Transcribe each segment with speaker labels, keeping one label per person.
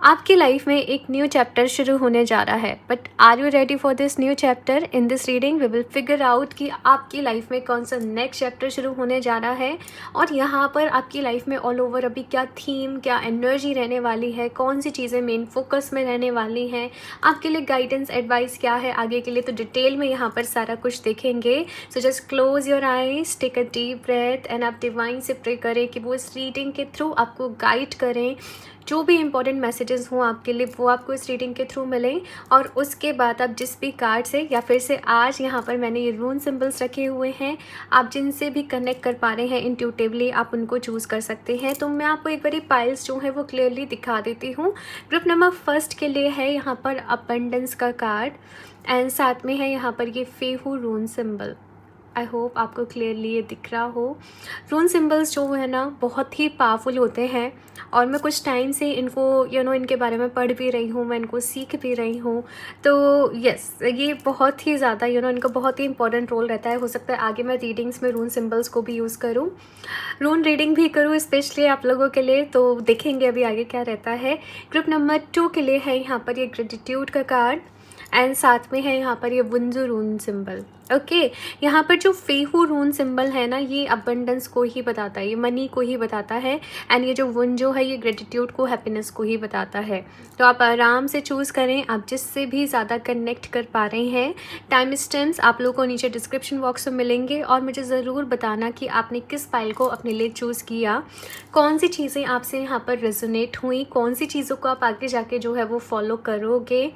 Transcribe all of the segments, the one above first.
Speaker 1: आपकी लाइफ में एक न्यू चैप्टर शुरू होने जा रहा है, but are you ready for this new chapter? In this reading we will figure out कि आपकी लाइफ में कौन सा नेक्स्ट चैप्टर शुरू होने जा रहा है, और यहाँ पर आपकी लाइफ में ऑल ओवर अभी क्या थीम, क्या एनर्जी रहने वाली है, कौन सी चीज़ें मेन फोकस में रहने वाली हैं, आपके लिए गाइडेंस एडवाइस क्या है आगे के लिए। तो डिटेल में यहाँ पर सारा कुछ देखेंगे। So just close your eyes, take a deep breath and आप डिवाइन से प्रे करें कि वो इस रीडिंग के थ्रू आपको गाइड करें। जो भी इंपॉर्टेंट मैसेजेस हों आपके लिए वो आपको इस रीडिंग के थ्रू मिलें। और उसके बाद आप जिस भी कार्ड से या फिर से आज यहाँ पर मैंने ये रून सिंबल्स रखे हुए हैं, आप जिनसे भी कनेक्ट कर पा रहे हैं इंट्यूटिवली, आप उनको चूज़ कर सकते हैं। तो मैं आपको एक बारी पाइल्स जो है वो क्लियरली दिखा देती हूँ। ग्रुप नंबर फर्स्ट के लिए है यहाँ पर अबंडेंस का कार्ड, एंड साथ में है यहाँ पर ये फेहू रून सिंबल। आई होप आपको क्लियरली ये दिख रहा हो। रून सिंबल्स जो है ना बहुत ही पावरफुल होते हैं, और मैं कुछ टाइम से इनको इनके बारे में पढ़ भी रही हूँ, मैं इनको सीख भी रही हूँ। तो यस, ये बहुत ही ज़्यादा इनका बहुत ही इंपॉर्टेंट रोल रहता है। हो सकता है आगे मैं रीडिंग्स में रून सिंबल्स को भी यूज़ करूँ, रून रीडिंग भी करूँ स्पेशली आप लोगों के लिए। तो देखेंगे अभी आगे क्या रहता है। ग्रुप नंबर 2 के लिए है यहाँ पर ये ग्रेटिट्यूड का कार्ड, एंड साथ में है यहाँ पर ये वुंजू रून सिंबल। ओके, यहाँ पर जो फेहू रून सिंबल है ना, ये अबंडेंस को ही बताता है, ये मनी को ही बताता है। एंड ये जो वन जो है ये ग्रेटिट्यूड को, हैप्पीनेस को ही बताता है। तो आप आराम से चूज़ करें, आप जिससे भी ज़्यादा कनेक्ट कर पा रहे हैं। टाइम स्टैम्प्स आप लोगों को नीचे डिस्क्रिप्शन बॉक्स में मिलेंगे, और मुझे ज़रूर बताना कि आपने किस फाइल को अपने लिए चूज़ किया, कौन सी चीज़ें आपसे यहाँ पर रेजोनेट हुई, कौन सी चीज़ों को आप आगे जाके जो है वो फॉलो करोगे।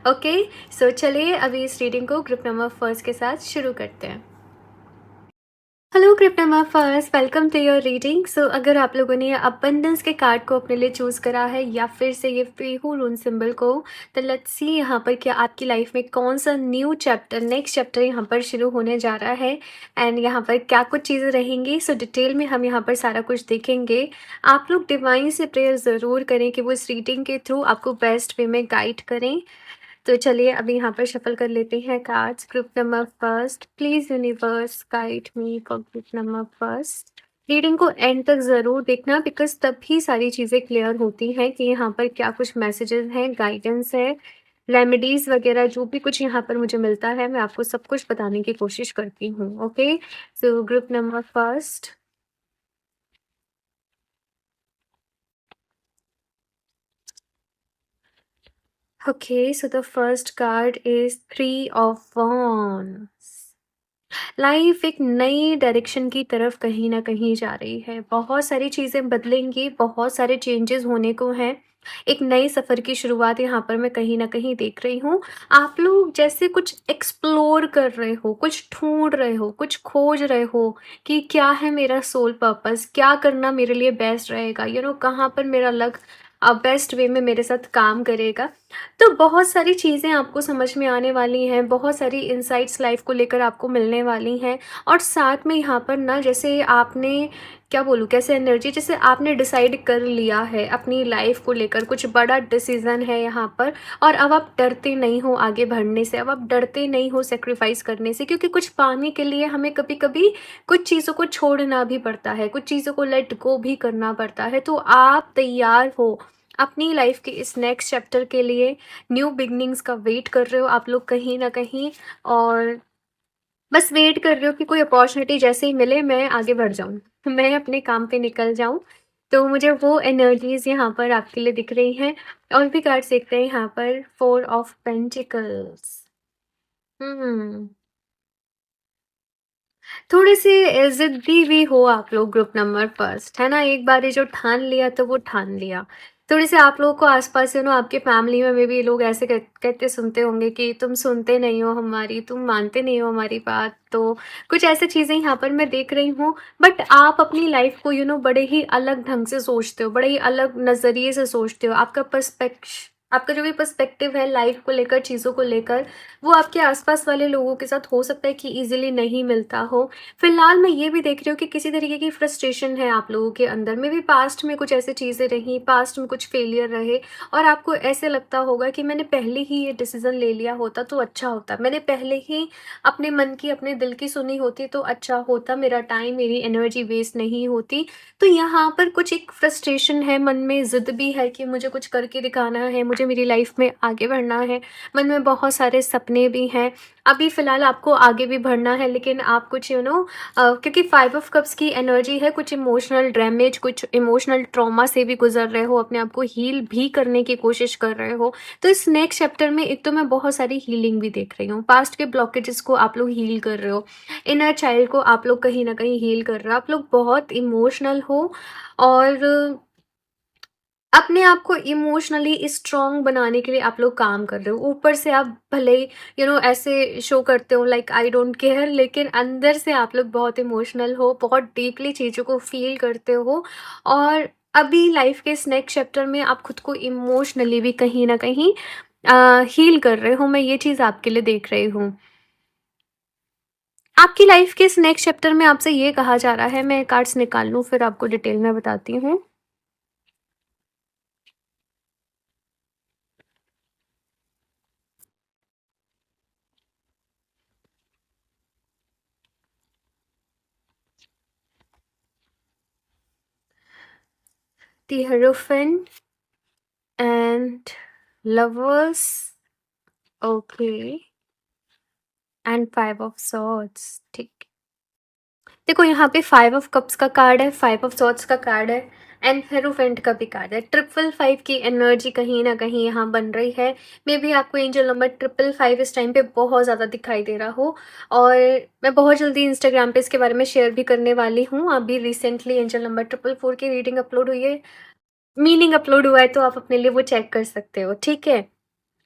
Speaker 1: ओके, सो चलिए अभी इस रीडिंग को ग्रुप नंबर फर्स्ट के साथ शुरू करते हैं। Hello group number first, welcome to your reading. So अगर आप लोगों ने अबंडेंस के कार्ड को अपने लिए चूज़ करा है या फिर से ये फेहू रून सिंबल को, तो लेट्स सी यहाँ पर क्या आपकी लाइफ में कौन सा न्यू चैप्टर, नेक्स्ट चैप्टर यहाँ पर शुरू होने जा रहा है, एंड यहाँ पर क्या कुछ चीज़ें रहेंगी। सो डिटेल में हम यहाँ पर सारा कुछ देखेंगे। आप लोग डिवाइन से प्रेयर ज़रूर करें कि वो इस रीडिंग के थ्रू आपको बेस्ट वे में गाइड करें। तो चलिए अभी यहाँ पर शफल कर लेते हैं cards. Group number first, please universe guide me for group number first. Reading को एंड तक ज़रूर देखना, बिकॉज तभी सारी चीज़ें क्लियर होती हैं कि यहाँ पर क्या कुछ मैसेजेस हैं, गाइडेंस है, रेमेडीज़ वगैरह जो भी कुछ यहाँ पर मुझे मिलता है मैं आपको सब कुछ बताने की कोशिश करती हूँ। Okay, so group number first. Okay, so the first card is 3 of Wands. Life एक नई डायरेक्शन की तरफ कहीं ना कहीं जा रही है। बहुत सारी चीज़ें बदलेंगी, बहुत सारे चेंजेस होने को हैं। एक नए सफ़र की शुरुआत यहाँ पर मैं कहीं ना कहीं देख रही हूँ। आप लोग जैसे कुछ एक्सप्लोर कर रहे हो, कुछ ढूंढ रहे हो, कुछ खोज रहे हो कि क्या है मेरा सोल पर्पस, क्या करना मेरे लिए बेस्ट रहेगा, कहाँ पर मेरा लक बेस्ट वे में मेरे साथ काम करेगा। तो बहुत सारी चीज़ें आपको समझ में आने वाली हैं, बहुत सारी इनसाइट्स लाइफ को लेकर आपको मिलने वाली हैं। और साथ में यहाँ पर ना, जैसे आपने क्या बोलूँ, कैसे एनर्जी, जैसे आपने डिसाइड कर लिया है अपनी लाइफ को लेकर, कुछ बड़ा डिसीज़न है यहाँ पर, और अब आप डरते नहीं हो आगे बढ़ने से, अब आप डरते नहीं हो सेक्रीफाइस करने से, क्योंकि कुछ पाने के लिए हमें कभी कभी कुछ चीज़ों को छोड़ना भी पड़ता है, कुछ चीज़ों को लेट गो भी करना पड़ता है। तो आप तैयार हो अपनी लाइफ के इस नेक्स्ट चैप्टर के लिए, न्यू बिगनिंग्स का वेट कर रहे हो आप लोग कहीं ना कहीं, और बस वेट कर रहे हो कि कोई अपॉर्चुनिटी जैसे ही मिले मैं आगे बढ़ जाऊँ, मैं अपने काम पे निकल जाऊँ। तो मुझे वो एनर्जीज यहाँ पर आपके लिए दिख रही हैं। और भी कार्ड्स देखते हैं यहाँ पर, 4 ऑफ पेंटिकल्स। हम्म, थोड़े से ज़िद्दी भी हो आप लोग ग्रुप नंबर फर्स्ट, है ना। एक बार ये जो ठान लिया तो वो ठान लिया। थोड़े से आप लोगों को आसपास आपके फैमिली में भी लोग ऐसे कहते सुनते होंगे कि तुम सुनते नहीं हो हमारी, तुम मानते नहीं हो हमारी बात। तो कुछ ऐसी चीज़ें यहाँ पर मैं देख रही हूँ। बट आप अपनी लाइफ को बड़े ही अलग ढंग से सोचते हो, बड़े ही अलग नज़रिए से सोचते हो। आपका जो भी पर्सपेक्टिव है लाइफ को लेकर, चीज़ों को लेकर, वो आपके आसपास वाले लोगों के साथ हो सकता है कि ईज़िली नहीं मिलता हो। फिलहाल मैं ये भी देख रही हूँ कि किसी तरीके की फ्रस्ट्रेशन है आप लोगों के अंदर में भी, पास्ट में कुछ ऐसी चीज़ें रहीं, पास्ट में कुछ फेलियर रहे और आपको ऐसे लगता होगा कि मैंने पहले ही ये डिसीज़न ले लिया होता तो अच्छा होता। मैंने पहले ही अपने मन की, अपने दिल की सुनी होती तो अच्छा होता, मेरा टाइम, मेरी एनर्जी वेस्ट नहीं होती। तो यहाँ पर कुछ एक फ्रस्ट्रेशन है, मन में ज़िद भी है कि मुझे कुछ करके दिखाना है, मुझे मेरी लाइफ में आगे बढ़ना है। मन में बहुत सारे सपने भी हैं। अभी फ़िलहाल आपको आगे भी बढ़ना है, लेकिन आप कुछ क्योंकि 5 ऑफ कप्स की एनर्जी है, कुछ इमोशनल डैमेज, कुछ इमोशनल ट्रॉमा से भी गुज़र रहे हो, अपने आप को हील भी करने की कोशिश कर रहे हो। तो इस नेक्स्ट चैप्टर में एक तो मैं बहुत सारी हीलिंग भी देख रही हूँ। पास्ट के ब्लॉकेजेस को आप लोग हील कर रहे हो। इनर चाइल्ड को आप लोग कहीं न कहीं हील कर रहे हो। आप लोग बहुत इमोशनल हो और अपने आप को इमोशनली स्ट्रॉन्ग बनाने के लिए आप लोग काम कर रहे हो। ऊपर से आप भले ही ऐसे शो करते हो लाइक आई डोंट केयर, लेकिन अंदर से आप लोग बहुत इमोशनल हो, बहुत डीपली चीज़ों को फ़ील करते हो और अभी लाइफ़ के इस नेक्स्ट चैप्टर में आप खुद को इमोशनली भी कहीं न कहीं हील कर रहे हो। मैं ये चीज़ आपके लिए देख रही हूँ। आपकी लाइफ़ के इस नेक्स्ट चैप्टर में आपसे ये कहा जा रहा है, मैं कार्ड्स निकाल लूँ फिर आपको डिटेल में बताती हूँ। The hierophant and lovers, okay, and 5 of swords, ठीक। देखो यहाँ पे 5 ऑफ कप्स का कार्ड है, 5 ऑफ सॉर्ड्स का कार्ड है एंड हेरोफेंट का भी कार्ड है। 555 की एनर्जी कहीं ना कहीं यहाँ बन रही है। मे बी आपको एंजल नंबर 555 इस टाइम पे बहुत ज़्यादा दिखाई दे रहा हो और मैं बहुत जल्दी इंस्टाग्राम पे इसके बारे में शेयर भी करने वाली हूँ। अभी रिसेंटली एंजल नंबर 444 की रीडिंग अपलोड हुई है, मीनिंग अपलोड हुआ है, तो आप अपने लिए वो चेक कर सकते हो, ठीक है।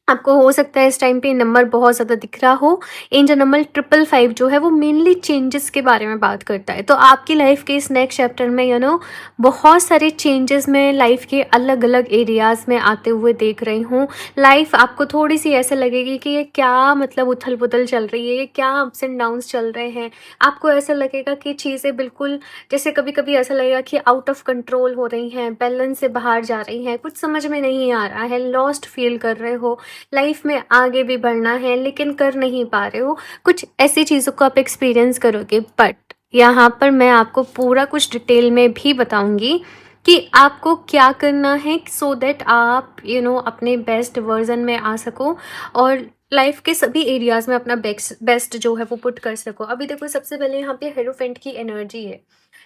Speaker 1: आपको हो सकता है इस टाइम पे नंबर बहुत ज़्यादा दिख रहा हो। एंजल नंबर 555 जो है वो मेनली चेंजेस के बारे में बात करता है। तो आपकी लाइफ के इस नेक्स्ट चैप्टर में बहुत सारे चेंजेस मैं लाइफ के अलग अलग एरियाज़ में आते हुए देख रही हूँ। लाइफ आपको थोड़ी सी ऐसे लगेगी कि ये क्या मतलब उथल पुथल चल रही है, ये क्या अप्स एंड डाउन्स चल रहे हैं। आपको ऐसा लगेगा कि चीज़ें बिल्कुल जैसे कभी कभी ऐसा लगेगा कि आउट ऑफ कंट्रोल हो रही हैं, बैलेंस से बाहर जा रही हैं, कुछ समझ में नहीं आ रहा है, लॉस्ट फील कर रहे हो, लाइफ में आगे भी बढ़ना है लेकिन कर नहीं पा रहे हो। कुछ ऐसी चीज़ों को आप एक्सपीरियंस करोगे, बट यहाँ पर मैं आपको पूरा कुछ डिटेल में भी बताऊंगी कि आपको क्या करना है सो दैट आप अपने बेस्ट वर्जन में आ सको और लाइफ के सभी एरियाज में अपना बेस्ट जो है वो पुट कर सको। अभी देखो सबसे पहले यहाँ पे हेरोफेंट की एनर्जी है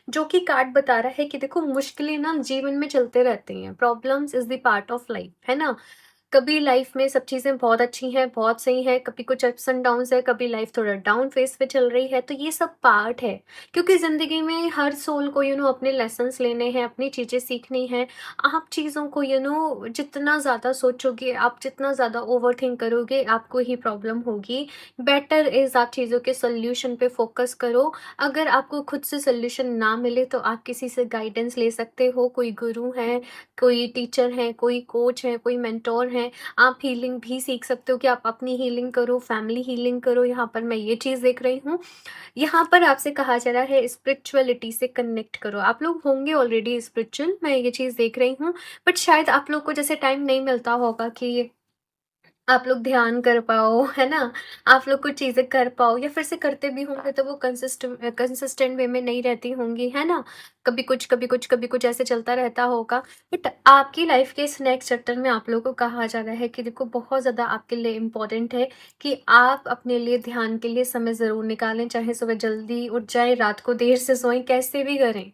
Speaker 1: जो कि कार्ड बता रहा है कि देखो मुश्किलें ना जीवन में चलते रहती हैं, problems is the part of life, है ना। कभी लाइफ में सब चीज़ें बहुत अच्छी हैं, बहुत सही है, कभी कुछ अप्स एंड डाउन्स है, कभी लाइफ थोड़ा डाउन फेस पे चल रही है, तो ये सब पार्ट है। क्योंकि ज़िंदगी में हर सोल को अपने लेसन्स लेने हैं, अपनी चीज़ें सीखनी हैं। आप चीज़ों को जितना ज़्यादा सोचोगे, आप जितना ज़्यादा ओवर थिंक करोगे, आपको ही प्रॉब्लम होगी। बेटर इज़ आप चीज़ों के सोल्यूशन पे फोकस करो। अगर आपको खुद से सोल्यूशन ना मिले तो आप किसी से गाइडेंस ले सकते हो, कोई गुरु है, कोई टीचर है, कोई कोच है, कोई मेंटोर है। आप हीलिंग भी सीख सकते हो कि आप अपनी हीलिंग करो, फैमिली हीलिंग करो। यहाँ पर मैं ये चीज़ देख रही हूँ। यहाँ पर आपसे कहा जा रहा है स्पिरिचुअलिटी से कनेक्ट करो। आप लोग होंगे ऑलरेडी स्पिरिचुअल, मैं ये चीज़ देख रही हूँ, बट शायद आप लोग को जैसे टाइम नहीं मिलता होगा कि आप लोग ध्यान कर पाओ, है ना? आप लोग कुछ चीज़ें कर पाओ, या फिर से करते भी होंगे तो वो कंसिस्टेंट वे में नहीं रहती होंगी, है ना? कभी कुछ, कभी कुछ, कभी कुछ ऐसे चलता रहता होगा। बट आपकी लाइफ के इस नेक्स्ट चैप्टर में आप लोगों को कहा जा रहा है कि देखो बहुत ज़्यादा आपके लिए इम्पोर्टेंट है कि आप अपने लिए ध्यान के लिए समय ज़रूर निकालें, चाहे सुबह जल्दी उठ जाएँ, रात को देर से सोएँ, कैसे भी करें।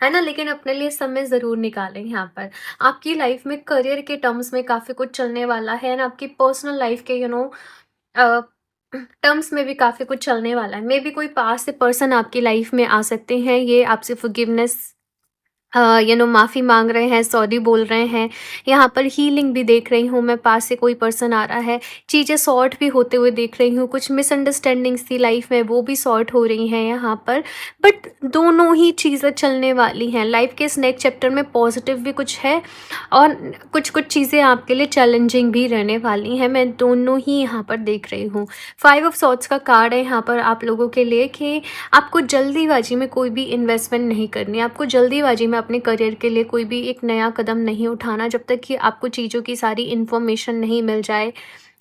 Speaker 1: है ना? लेकिन अपने लिए समय ज़रूर निकालें यहाँ पर। आपकी लाइफ में करियर के टर्म्स में काफ़ी कुछ चलने वाला है एंड आपकी पर्सनल लाइफ के अ, टर्म्स में भी काफ़ी कुछ चलने वाला है। मेबी कोई पास से पर्सन आपकी लाइफ में आ सकते हैं, ये आपसे फॉरगिवनेस माफ़ी माँग रहे हैं, सॉरी बोल रहे हैं। यहाँ पर हीलिंग भी देख रही हूँ मैं, पास से कोई पर्सन आ रहा है। चीज़ें सॉर्ट भी होते हुए देख रही हूँ, कुछ मिसअंडरस्टैंडिंग्स थी लाइफ़ में वो भी सॉर्ट हो रही हैं यहाँ पर। बट दोनों ही चीज़ें चलने वाली हैं। लाइफ़ के इस नेक्स्ट चैप्टर में पॉज़िटिव भी कुछ है और कुछ-कुछ चीज़ें आपके लिए चैलेंजिंग भी रहने वाली हैं। मैं दोनों ही यहाँ पर देख रही हूँ। 5 ऑफ सॉर्ड्स का कार्ड है यहाँ पर आप लोगों के लिए कि आपको जल्दीबाजी में कोई भी इन्वेस्टमेंट नहीं करनी है, आपको जल्दीबाजी में अपने करियर के लिए कोई भी एक नया कदम नहीं उठाना जब तक कि आपको चीज़ों की सारी इन्फॉर्मेशन नहीं मिल जाए,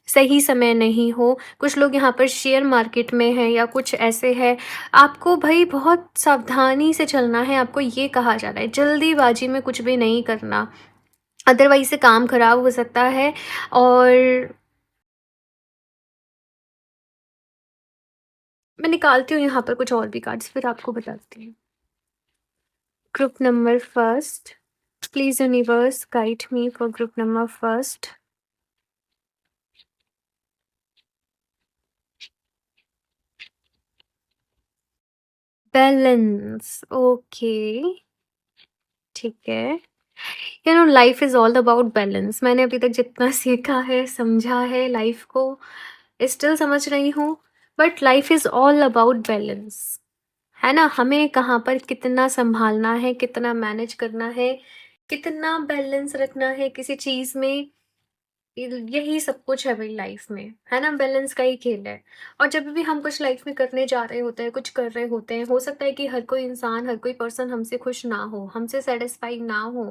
Speaker 1: सही समय नहीं हो। कुछ लोग यहाँ पर शेयर मार्केट में हैं या कुछ ऐसे है, आपको भई बहुत सावधानी से चलना है, आपको ये कहा जा रहा है, जल्दीबाजी में कुछ भी नहीं करना, अदरवाइज़ से काम खराब हो सकता है। और मैं निकालती हूँ यहाँ पर कुछ और भी कार्ड्स, फिर आपको बताती हूँ। Group number first, please universe guide me for group number first. Balance, okay, ठीक है। Life is all about balance. मैंने अभी तक जितना सीखा है, समझा है लाइफ को, स्टिल समझ रही हूँ, but life is all about balance, है ना? हमें कहाँ पर कितना सँभालना है, कितना मैनेज करना है, कितना बैलेंस रखना है किसी चीज़ में, यही सब कुछ है भाई लाइफ में, है ना? बैलेंस का ही खेल है। और जब भी हम कुछ लाइफ में करने जा रहे होते हैं, कुछ कर रहे होते हैं, हो सकता है कि हर कोई इंसान, हर कोई पर्सन हमसे खुश ना हो, हमसे सैटिस्फाई ना हो,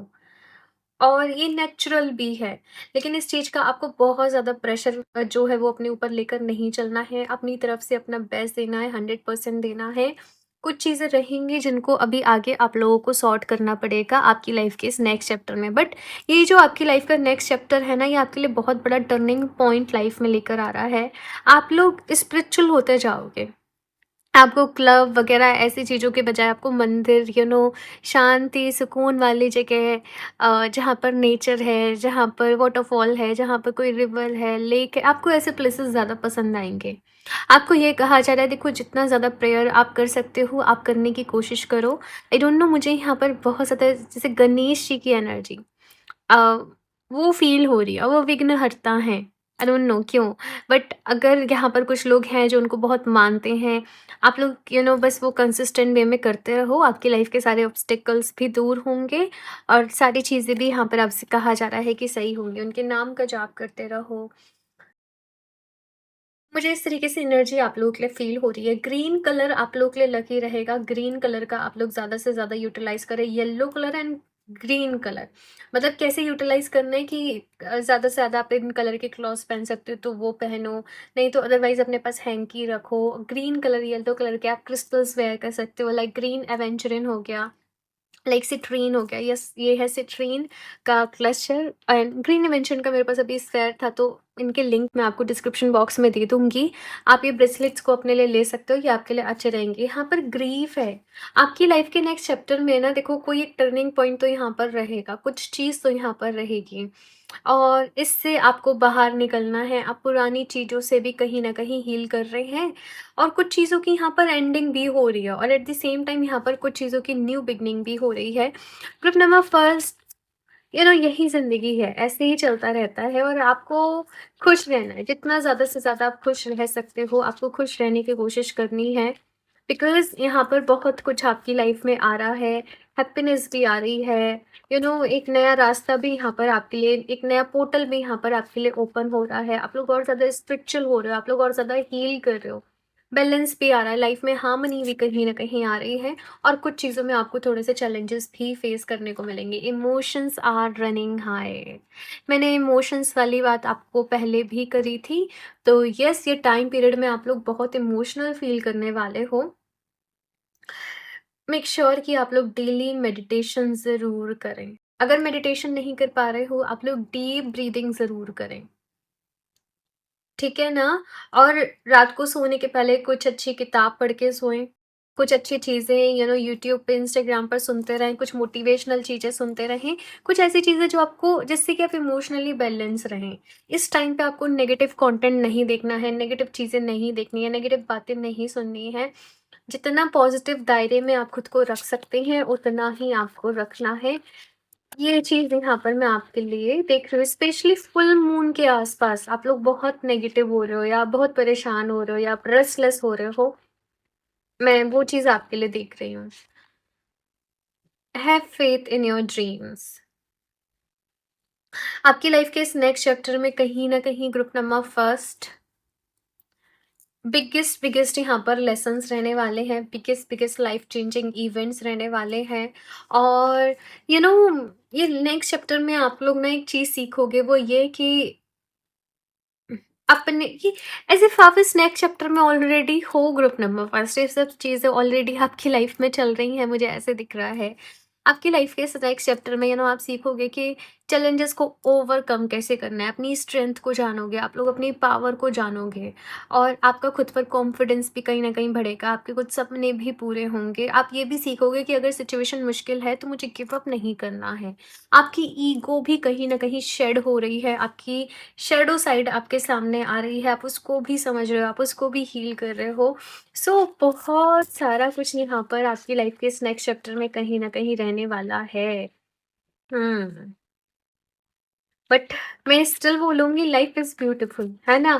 Speaker 1: और ये नेचुरल भी है। लेकिन इस चीज़ का आपको बहुत ज़्यादा प्रेशर जो है वो अपने ऊपर लेकर नहीं चलना है। अपनी तरफ से अपना बेस्ट देना है, 100% देना है। कुछ चीज़ें रहेंगी जिनको अभी आगे आप लोगों को सॉर्ट करना पड़ेगा आपकी लाइफ़ के इस नेक्स्ट चैप्टर में। बट ये जो आपकी लाइफ़ का नेक्स्ट चैप्टर है ना, ये आपके लिए बहुत बड़ा टर्निंग पॉइंट लाइफ़ में लेकर आ रहा है। आप लोग स्पिरिचुअल होते जाओगे। आपको क्लब वगैरह ऐसी चीज़ों के बजाय आपको मंदिर, शांति, सुकून वाली जगह, जहाँ पर नेचर है, जहाँ पर वाटरफॉल है, जहाँ पर कोई रिवर है, लेक है, आपको ऐसे प्लेसेस ज़्यादा पसंद आएँगे। आपको ये कहा जा रहा है, देखो जितना ज़्यादा प्रेयर आप कर सकते हो, आप करने की कोशिश करो। आई डोंट नो, मुझे यहाँ पर बहुत ज़्यादा जैसे गणेश जी की एनर्जी अ, वो फ़ील हो रही है, वो विघ्नहर्ता हैं। आई डोंट नो क्यों? बट अगर यहाँ पर कुछ लोग हैं जो उनको बहुत मानते हैं, आप लोग बस वो कंसिस्टेंट वे में करते रहो, आपकी लाइफ़ के सारे ऑब्स्टेकल्स भी दूर होंगे और सारी चीज़ें भी यहाँ पर आपसे कहा जा रहा है कि सही होंगी। उनके नाम का जाप करते रहो। मुझे इस तरीके से एनर्जी आप लोगों के लिए फ़ील हो रही है। ग्रीन कलर आप लोगों के लिए लकी रहेगा। ग्रीन कलर का आप लोग ज़्यादा से ज़्यादा यूटिलाइज़ करें। Yellow colour and green colour, मतलब कैसे यूटिलाइज़ करना है कि ज़्यादा से ज़्यादा आप इन कलर के क्लॉथ्स पहन सकते हो तो वो पहनो, नहीं तो अदरवाइज़ अपने पास हैंकी रखो। ग्रीन कलर, येलो कलर के आप क्रिस्टल्स वेयर कर सकते हो, लाइक ग्रीन एवेंचुरिन हो गया, लाइक सिट्रीन हो गया। यस, ये है सिट्रीन का क्लस्टर एंड ग्रीन इन्वेंशन का मेरे पास अभी स्पेयर था, तो इनके लिंक मैं आपको डिस्क्रिप्शन बॉक्स में दे दूंगी। आप ये ब्रेसलेट्स को अपने लिए ले सकते हो, ये आपके लिए अच्छे रहेंगे। यहाँ पर ग्रीफ है आपकी लाइफ के नेक्स्ट चैप्टर में ना, देखो कोई एक टर्निंग पॉइंट तो यहाँ पर रहेगा, कुछ चीज़ तो यहाँ पर रहेगी और इससे आपको बाहर निकलना है। आप पुरानी चीज़ों से भी कहीं ना कहीं हील कर रहे हैं और कुछ चीज़ों की यहाँ पर एंडिंग भी हो रही है और एट द सेम टाइम यहाँ पर कुछ चीज़ों की न्यू बिगनिंग भी हो रही है। ग्रुप नंबर फर्स्ट, यही ज़िंदगी है, ऐसे ही चलता रहता है और आपको खुश रहना है। जितना ज़्यादा से ज़्यादा आप खुश रह सकते हो, आपको खुश रहने की कोशिश करनी है। बिकॉज़ यहाँ पर बहुत कुछ आपकी लाइफ में आ रहा है, हैप्पीनेस भी आ रही है, एक नया रास्ता भी यहाँ पर आपके लिए, एक नया पोर्टल भी यहाँ पर आपके लिए ओपन हो रहा है। आप लोग और ज़्यादा स्पिरिचुअल हो रहे हो, आप लोग और ज़्यादा हील कर रहे हो। बैलेंस भी आ रहा है, लाइफ में हार्मनी भी कहीं न कहीं आ रही है और कुछ चीज़ों में आपको थोड़े से चैलेंजेस भी फेस करने को मिलेंगे। Emotions are running high. मैंने इमोशंस वाली बात आपको पहले भी करी थी, तो यस, ये टाइम पीरियड में आप लोग बहुत इमोशनल फ़ील करने वाले हो। मेक श्योर कि आप लोग डेली मेडिटेशन ज़रूर करें। अगर मेडिटेशन नहीं कर पा रहे हो, आप लोग डीप ब्रीदिंग ज़रूर करें, ठीक है ना? और रात को सोने के पहले कुछ अच्छी किताब पढ़ के सोएँ। कुछ अच्छी चीज़ें यूट्यूब पे, इंस्टाग्राम पर सुनते रहें, कुछ मोटिवेशनल चीज़ें सुनते रहें। कुछ ऐसी चीज़ें जो आपको, जिससे कि आप इमोशनली बैलेंस रहें। इस टाइम पे आपको नेगेटिव कंटेंट नहीं देखना है, नेगेटिव चीज़ें नहीं देखनी है, नेगेटिव बातें नहीं सुननी है। जितना पॉजिटिव दायरे में आप खुद को रख सकते हैं, उतना ही आपको रखना है। ये चीज़ यहाँ पर मैं आपके लिए देख रही हूँ, स्पेशली फुल मून के आसपास आप लोग बहुत नेगेटिव हो रहे हो, या आप बहुत परेशान हो रहे हो, या आप रेस्टलेस हो रहे हो। मैं वो चीज़ आपके लिए देख रही हूँ। Have faith in your dreams. आपकी लाइफ के इस नेक्स्ट चैप्टर में कहीं ना कहीं group number first biggest biggest यहाँ पर लेसन्स रहने वाले हैं, biggest biggest life changing events रहने वाले हैं। और यू you नो ये नेक्स्ट चैप्टर में आप लोग ना एक चीज़ सीखोगे, वो ये कि अपने कि एज़ इफ आप इस नेक्स्ट चैप्टर में ऑलरेडी हो ग्रुप नंबर फर्स्ट, ये सब चीज़ें ऑलरेडी आपकी लाइफ में चल रही हैं, मुझे ऐसे दिख रहा है। आपकी लाइफ के इस नेक्स्ट चैप्टर में आप सीखोगे कि चैलेंजेस को ओवरकम कैसे करना है, अपनी स्ट्रेंथ को जानोगे, आप लोग अपनी पावर को जानोगे, और आपका खुद पर कॉन्फिडेंस भी कहीं ना कहीं बढ़ेगा, आपके कुछ सपने भी पूरे होंगे। आप ये भी सीखोगे कि अगर सिचुएशन मुश्किल है तो मुझे गिव अप नहीं करना है। आपकी ईगो भी कहीं ना कहीं शेड हो रही है, आपकी शैडो साइड आपके सामने आ रही है, आप उसको भी समझ रहे हो, आप उसको भी हील कर रहे हो। सो बहुत सारा कुछ यहाँ पर आपकी लाइफ के इस नेक्स्ट चैप्टर में कहीं न कहीं रहने वाला है। हुँ। बट मैं स्टिल बोलूँगी लाइफ इज़ ब्यूटीफुल, है ना?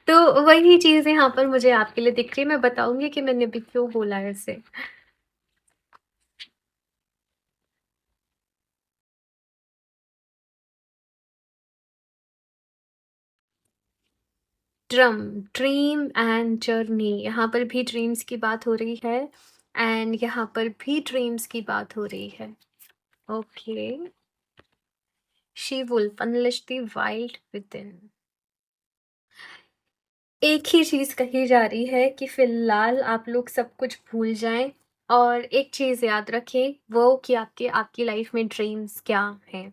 Speaker 1: तो वही चीज़ यहाँ पर मुझे आपके लिए दिख रही है, मैं बताऊँगी कि मैंने अभी क्यों बोला ऐसे। ड्रीम एंड जर्नी, यहाँ पर भी ड्रीम्स की बात हो रही है, एंड यहाँ पर भी ड्रीम्स की बात हो रही है। Okay. She wolf unleash the wild within. एक ही चीज़ कही जा रही है कि फ़िलहाल आप लोग सब कुछ भूल जाएँ, और एक चीज़ याद रखें, वो कि आपके आपकी लाइफ़ में ड्रीम्स क्या हैं।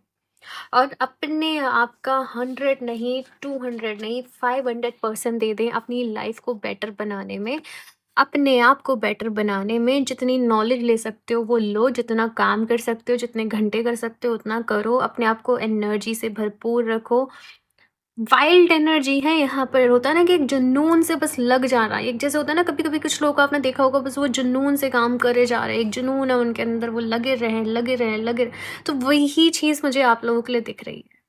Speaker 1: और अपने आप का 100 नहीं, 200 नहीं, 500% दे दें अपनी लाइफ़ को बेटर बनाने में। अपने आप को बेटर बनाने में जितनी नॉलेज ले सकते हो वो लो, जितना काम कर सकते हो, जितने घंटे कर सकते हो उतना करो, अपने आप को एनर्जी से भरपूर रखो। वाइल्ड एनर्जी है यहाँ पर, होता है ना कि एक जुनून से बस लग जाना, एक जैसे होता है ना, कभी-कभी कुछ लोग आपने देखा होगा बस वो जुनून से काम करे जा रहे हैं, एक जुनून है उनके अंदर, वो लगे रहें, लगे रहें, लगे रहें। तो वही चीज़ मुझे आप लोगों के लिए दिख रही है।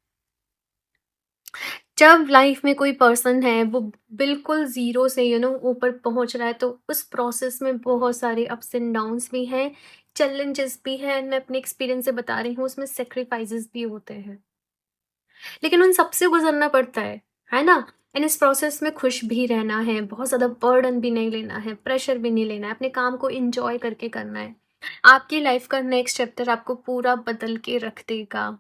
Speaker 1: जब लाइफ में कोई पर्सन है वो बिल्कुल ज़ीरो से ऊपर पहुँच रहा है, तो उस प्रोसेस में बहुत सारे अप्स एंड डाउन्स भी हैं, चैलेंजेस भी हैं, मैं अपने एक्सपीरियंस से बता रही हूँ, उसमें सैक्रिफाइसेस भी होते हैं। लेकिन उन सबसे गुज़रना पड़ता है ना? एंड इस प्रोसेस में खुश भी रहना है, बहुत ज़्यादा बर्डन भी नहीं लेना है, प्रेशर भी नहीं लेना है, अपने काम को एन्जॉय करके करना है। आपकी लाइफ़ का नेक्स्ट चैप्टर आपको पूरा बदल के रख देगा।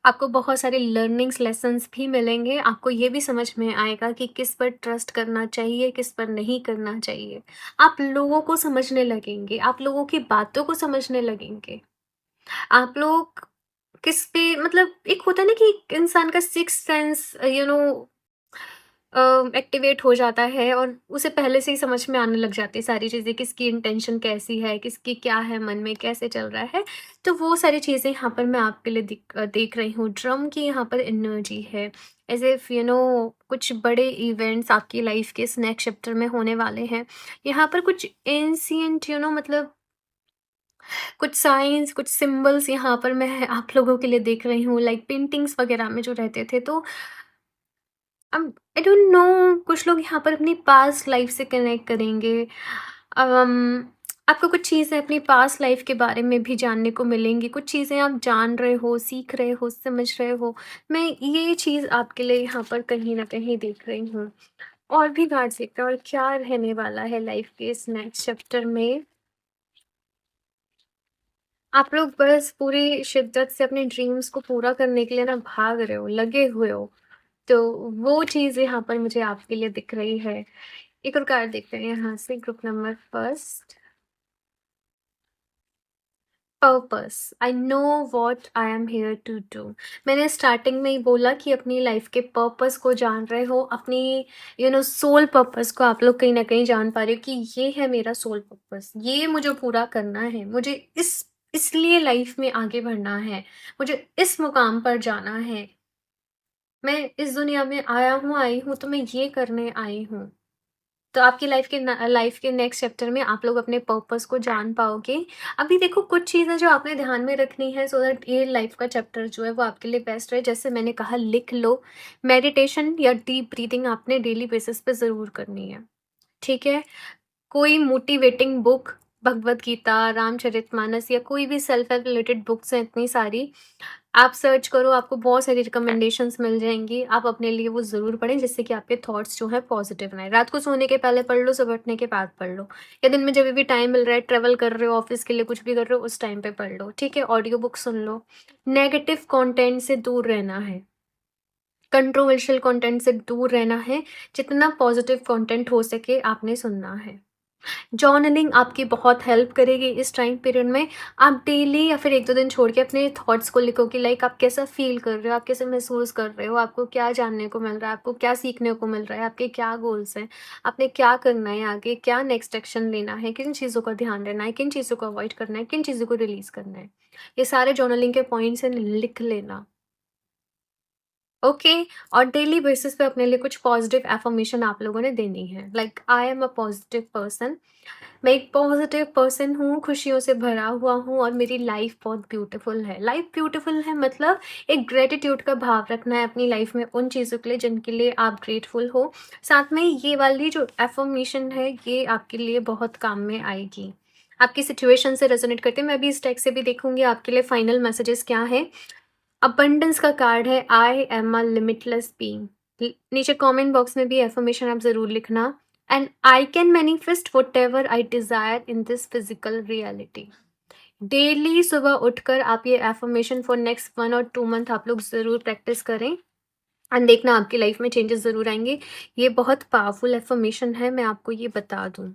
Speaker 1: आपको बहुत सारे लर्निंग्स, लेसन्स भी मिलेंगे, आपको ये भी समझ में आएगा कि किस पर ट्रस्ट करना चाहिए, किस पर नहीं करना चाहिए। आप लोगों को समझने लगेंगे, आप लोगों की बातों को समझने लगेंगे। आप लोग किस पे मतलब, एक होता है ना कि एक इंसान का सिक्स्थ सेंस एक्टिवेट हो जाता है, और उसे पहले से ही समझ में आने लग जाती है सारी चीज़ें, किसकी इंटेंशन कैसी है, किसकी क्या है मन में, कैसे चल रहा है। तो वो सारी चीज़ें यहाँ पर मैं आपके लिए देख रही हूँ। ड्रम की यहाँ पर एनर्जी है, एज़ इफ कुछ बड़े इवेंट्स आपकी लाइफ के इस नेक्स्ट चैप्टर में होने वाले हैं। यहाँ पर कुछ एंशिएंट मतलब कुछ साइंस, कुछ सिंबल्स यहाँ पर मैं आप लोगों के लिए देख रही हूँ, लाइक पेंटिंग्स वगैरह में जो रहते थे। तो आई डोंट नो, कुछ लोग यहाँ पर अपनी पास्ट लाइफ से कनेक्ट करेंगे। आपको कुछ चीज़ें अपनी पास्ट लाइफ के बारे में भी जानने को मिलेंगी, कुछ चीज़ें आप जान रहे हो, सीख रहे हो, समझ रहे हो। मैं ये चीज़ आपके लिए यहाँ पर कहीं ना कहीं देख रही हूँ। और भी गार्ड देखते हैं और क्या रहने वाला है लाइफ के इस नेक्स्ट चैप्टर में। आप लोग बस पूरी शिद्दत से अपने ड्रीम्स को पूरा करने के लिए ना भाग रहे हो, लगे हुए हो। तो वो चीज़ यहाँ पर मुझे आपके लिए दिख रही है। एक और कार्ड देखते हैं यहाँ से, group number first. Purpose, I know what I am here to do. मैंने स्टार्टिंग में ही बोला कि अपनी लाइफ के पर्पस को जान रहे हो, अपनी सोल पर्पस को आप लोग कहीं ना कहीं जान पा रहे हो कि ये है मेरा सोल पर्पस, ये मुझे पूरा करना है, मुझे इसलिए लाइफ में आगे बढ़ना है, मुझे इस मुकाम पर जाना है। मैं इस दुनिया में आई हूँ तो मैं ये करने आई हूँ। तो आपकी लाइफ के नेक्स्ट चैप्टर में आप लोग अपने पर्पस को जान पाओगे। अभी देखो कुछ चीज़ें जो आपने ध्यान में रखनी है सो दैट ये लाइफ का चैप्टर जो है वो आपके लिए बेस्ट रहे। जैसे मैंने कहा, लिख लो। मेडिटेशन या डीप ब्रीथिंग आपने डेली बेसिस पे ज़रूर करनी है, ठीक है? कोई मोटिवेटिंग बुक, भगवत गीता, रामचरितमानस या कोई भी सेल्फ हेल्प रिलेटेड बुक्स हैं इतनी सारी, आप सर्च करो, आपको बहुत सारी रिकमेंडेशंस मिल जाएँगी। आप अपने लिए वो ज़रूर पढ़ें जिससे कि आपके थॉट्स जो हैं पॉजिटिव रहें। रात को सोने के पहले पढ़ लो, सुबह उठने के बाद पढ़ लो, या दिन में जब भी टाइम मिल रहा है, ट्रैवल कर रहे हो, ऑफ़िस के लिए कुछ भी कर रहे हो, उस टाइम पे पढ़ लो, ठीक है? ऑडियो बुक सुन लो। नेगेटिव कंटेंट से दूर रहना है, कंट्रोवर्शियल कंटेंट से दूर रहना है, जितना पॉजिटिव कंटेंट हो सके आपने सुनना है। जर्नलिंग आपकी बहुत हेल्प करेगी इस टाइम पीरियड में। आप डेली या फिर 1-2 दिन छोड़ के अपने थॉट्स को लिखो कि लाइक आप कैसा फ़ील कर रहे हो, आप कैसे महसूस कर रहे हो, आपको क्या जानने को मिल रहा है, आपको क्या सीखने को मिल रहा है, आपके क्या गोल्स हैं, आपने क्या करना है आगे, क्या नेक्स्ट एक्शन लेना है, किन चीज़ों का ध्यान रखना है, किन चीज़ों को अवॉइड करना है, किन चीज़ों को रिलीज़ करना है। ये सारे जर्नलिंग के पॉइंट्स हैं, लिख लेना। ओके। और डेली बेसिस पे अपने लिए कुछ पॉजिटिव अफर्मेशन आप लोगों ने देनी है, like I am a positive person. मैं एक पॉजिटिव पर्सन हूँ, खुशियों से भरा हुआ हूँ और मेरी लाइफ बहुत ब्यूटीफुल है। लाइफ ब्यूटीफुल है मतलब एक ग्रेटिट्यूड का भाव रखना है अपनी लाइफ में उन चीज़ों के लिए जिनके लिए आप ग्रेटफुल हो। साथ में ये वाली जो अफर्मेशन है ये आपके लिए बहुत काम में आएगी, आपकी सिचुएशन से रेजोनेट करते हैं। मैं भी इस टेक्स्ट से भी देखूंगी आपके लिए फाइनल मैसेजेस क्या है। अबंडेंस का कार्ड है, I am a limitless being. नीचे कमेंट बॉक्स में भी एफर्मेशन आप ज़रूर लिखना। And I can manifest whatever I desire in this physical reality. Daily सुबह उठकर आप ये एफर्मेशन फॉर नेक्स्ट 1 और 2 मंथ आप लोग ज़रूर प्रैक्टिस करें एंड देखना आपकी लाइफ में चेंजेस ज़रूर आएंगे। ये बहुत पावरफुल एफर्मेशन है, मैं आपको ये बता दूँ।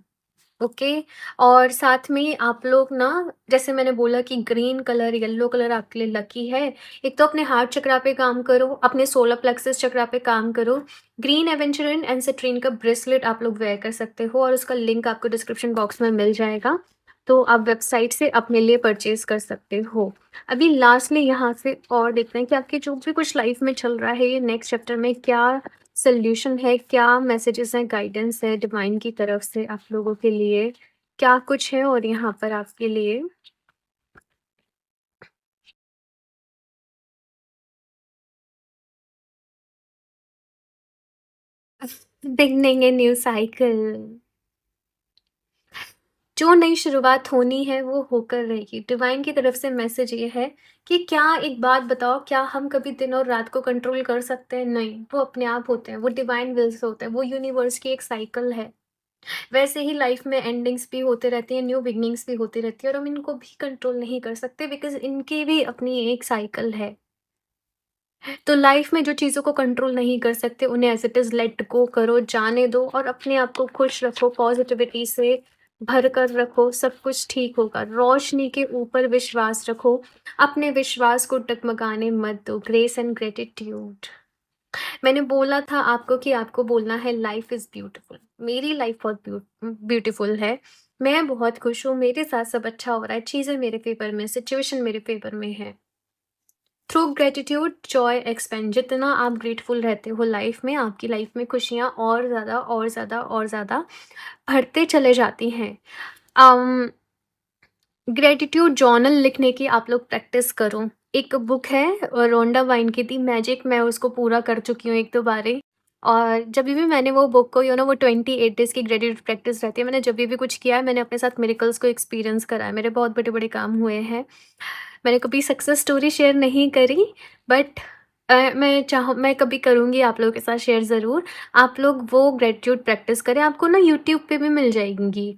Speaker 1: ओके। और साथ में आप लोग ना, जैसे मैंने बोला कि ग्रीन कलर, येलो कलर आपके लिए लकी है। एक तो अपने हार्ट चक्रा पे काम करो, अपने सोलर प्लेक्सस चक्रा पे काम करो। ग्रीन एवेंचरिन एंड सिट्रीन का ब्रेसलेट आप लोग वेयर कर सकते हो और उसका लिंक आपको डिस्क्रिप्शन बॉक्स में मिल जाएगा, तो आप वेबसाइट से अपने लिए परचेज कर सकते हो। अभी लास्टली यहाँ से और देखते हैं कि आपके जो भी कुछ लाइफ में चल रहा है, ये नेक्स्ट चैप्टर में क्या सॉल्यूशन है, क्या मैसेजेस हैं, गाइडेंस है डिवाइन की तरफ से आप लोगों के लिए, क्या कुछ है और यहाँ पर आपके लिए। Beginning a new cycle. जो नई शुरुआत होनी है वो होकर रहेगी। डिवाइन की तरफ से मैसेज ये है कि क्या, एक बात बताओ, क्या हम कभी दिन और रात को कंट्रोल कर सकते हैं? नहीं, वो अपने आप होते हैं, वो डिवाइन विल से होते हैं, वो यूनिवर्स की एक साइकिल है। वैसे ही लाइफ में एंडिंग्स भी होते रहती हैं, न्यू बिगनिंग्स भी होती रहती है और हम इनको भी कंट्रोल नहीं कर सकते बिकॉज़ इनकी भी अपनी एक साइकिल है। तो लाइफ में जो चीज़ों को कंट्रोल नहीं कर सकते उन्हें as it is let go करो, जाने दो और अपने आप को खुश रखो, पॉज़िटिविटी से भर कर रखो, सब कुछ ठीक होगा। रोशनी के ऊपर विश्वास रखो, अपने विश्वास को डगमगाने मत दो। Grace and gratitude. मैंने बोला था आपको कि आपको बोलना है लाइफ इज़ ब्यूटीफुल। मेरी लाइफ बहुत ब्यूटीफुल है। मैं बहुत खुश हूँ, मेरे साथ सब अच्छा हो रहा है, चीज़ें मेरे फ़ेवर में, सिचुएशन मेरे फ़ेवर में है। Through gratitude Joy expand. जितना आप ग्रेटफुल रहते हो लाइफ में, आपकी लाइफ में खुशियाँ और ज़्यादा और ज़्यादा और ज़्यादा बढ़ते चले जाती हैं। ग्रैटिट्यूड जर्नल लिखने की आप लोग प्रैक्टिस करो। एक बुक है रोंडा वाइन की, दी मैजिक, मैं उसको पूरा कर चुकी हूँ 1-2 बारी। और जब भी मैंने वो बुक को वो 28 डेज़ की ग्रैटिट्यूड प्रैक्टिस रहती है, मैंने जब भी कुछ किया है, मैंने अपने साथ मिरेकल्स को एक्सपीरियंस करा है। मेरे बहुत बड़े-बड़े काम हुए हैं। मैंने कभी सक्सेस स्टोरी शेयर नहीं करी, बट मैं कभी करूँगी आप लोगों के साथ शेयर ज़रूर। आप लोग वो ग्रैटिट्यूड प्रैक्टिस करें, आपको ना यूट्यूब पे भी मिल जाएँगी।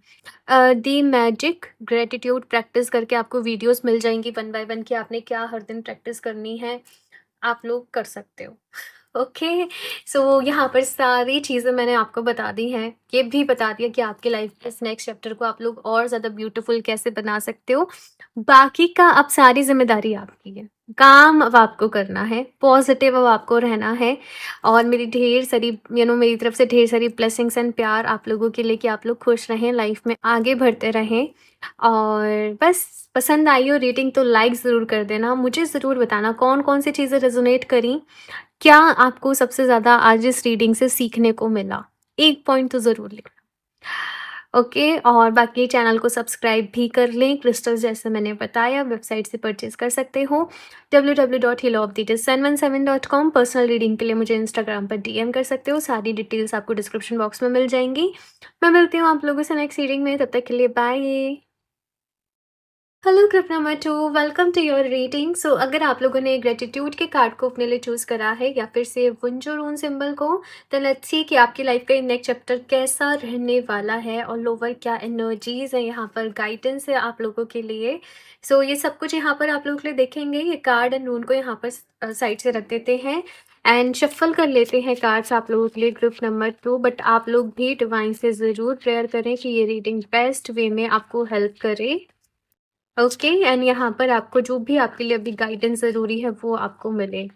Speaker 1: दी मैजिक ग्रैटिट्यूड प्रैक्टिस करके आपको वीडियोज़ मिल जाएँगी 1 बाय 1 कि आपने क्या हर दिन प्रैक्टिस करनी है, आप लोग कर सकते हो। ओके। सो यहाँ पर सारी चीज़ें मैंने आपको बता दी हैं। ये भी बता दिया कि आपकी लाइफ के इस नेक्स्ट चैप्टर को आप लोग और ज़्यादा ब्यूटीफुल कैसे बना सकते हो। बाकी का अब सारी ज़िम्मेदारी आपकी है। काम अब आपको करना है, पॉज़िटिव अब आपको रहना है और मेरी ढेर सारी मेरी तरफ से ढेर सारी ब्लेसिंग्स एंड प्यार आप लोगों के लिए कि आप लोग खुश रहें, लाइफ में आगे बढ़ते रहें। और बस पसंद आई हो रीडिंग तो लाइक ज़रूर कर देना। मुझे ज़रूर बताना कौन-कौन सी चीज़ें रेज़ोनेट करी। क्या आपको सबसे ज़्यादा आज इस रीडिंग से सीखने को मिला? एक पॉइंट तो ज़रूर लिखना। ओके, और बाकी चैनल को सब्सक्राइब भी कर लें। क्रिस्टल्स जैसे मैंने बताया वेबसाइट से परचेज़ कर सकते हो www.healofthetis717.com। पर्सनल रीडिंग के लिए मुझे इंस्टाग्राम पर डीएम कर सकते हो, सारी डिटेल्स आपको डिस्क्रिप्शन बॉक्स में मिल जाएंगी। मैं मिलती हूँ आप लोगों से नेक्स्ट रीडिंग में, तब तक के लिए bye. Hello group number 2, welcome to your reading. So अगर आप लोगों ने ग्रेटिट्यूड के कार्ड को अपने लिए चूज़ करा है या फिर से वुंजो रून सिंबल को, तो लेट्स सी कि आपकी लाइफ का नेक्स्ट चैप्टर कैसा रहने वाला है और लोवर क्या एनर्जीज है, यहाँ पर गाइडेंस है आप लोगों के लिए। सो ये सब कुछ यहाँ पर आप लोगों के लिए देखेंगे। ये कार्ड एंड रून को यहाँ पर साइड से रख देते हैं एंड शफल कर लेते हैं कार्ड्स आप लोगों के लिए ग्रुप नंबर 2। बट आप लोग भी डिवाइन से ज़रूर प्रेयर करें कि ये रीडिंग बेस्ट वे में आपको हेल्प करे। ओके, एंड यहाँ पर आपको जो भी आपके लिए अभी गाइडेंस ज़रूरी है वो आपको मिले।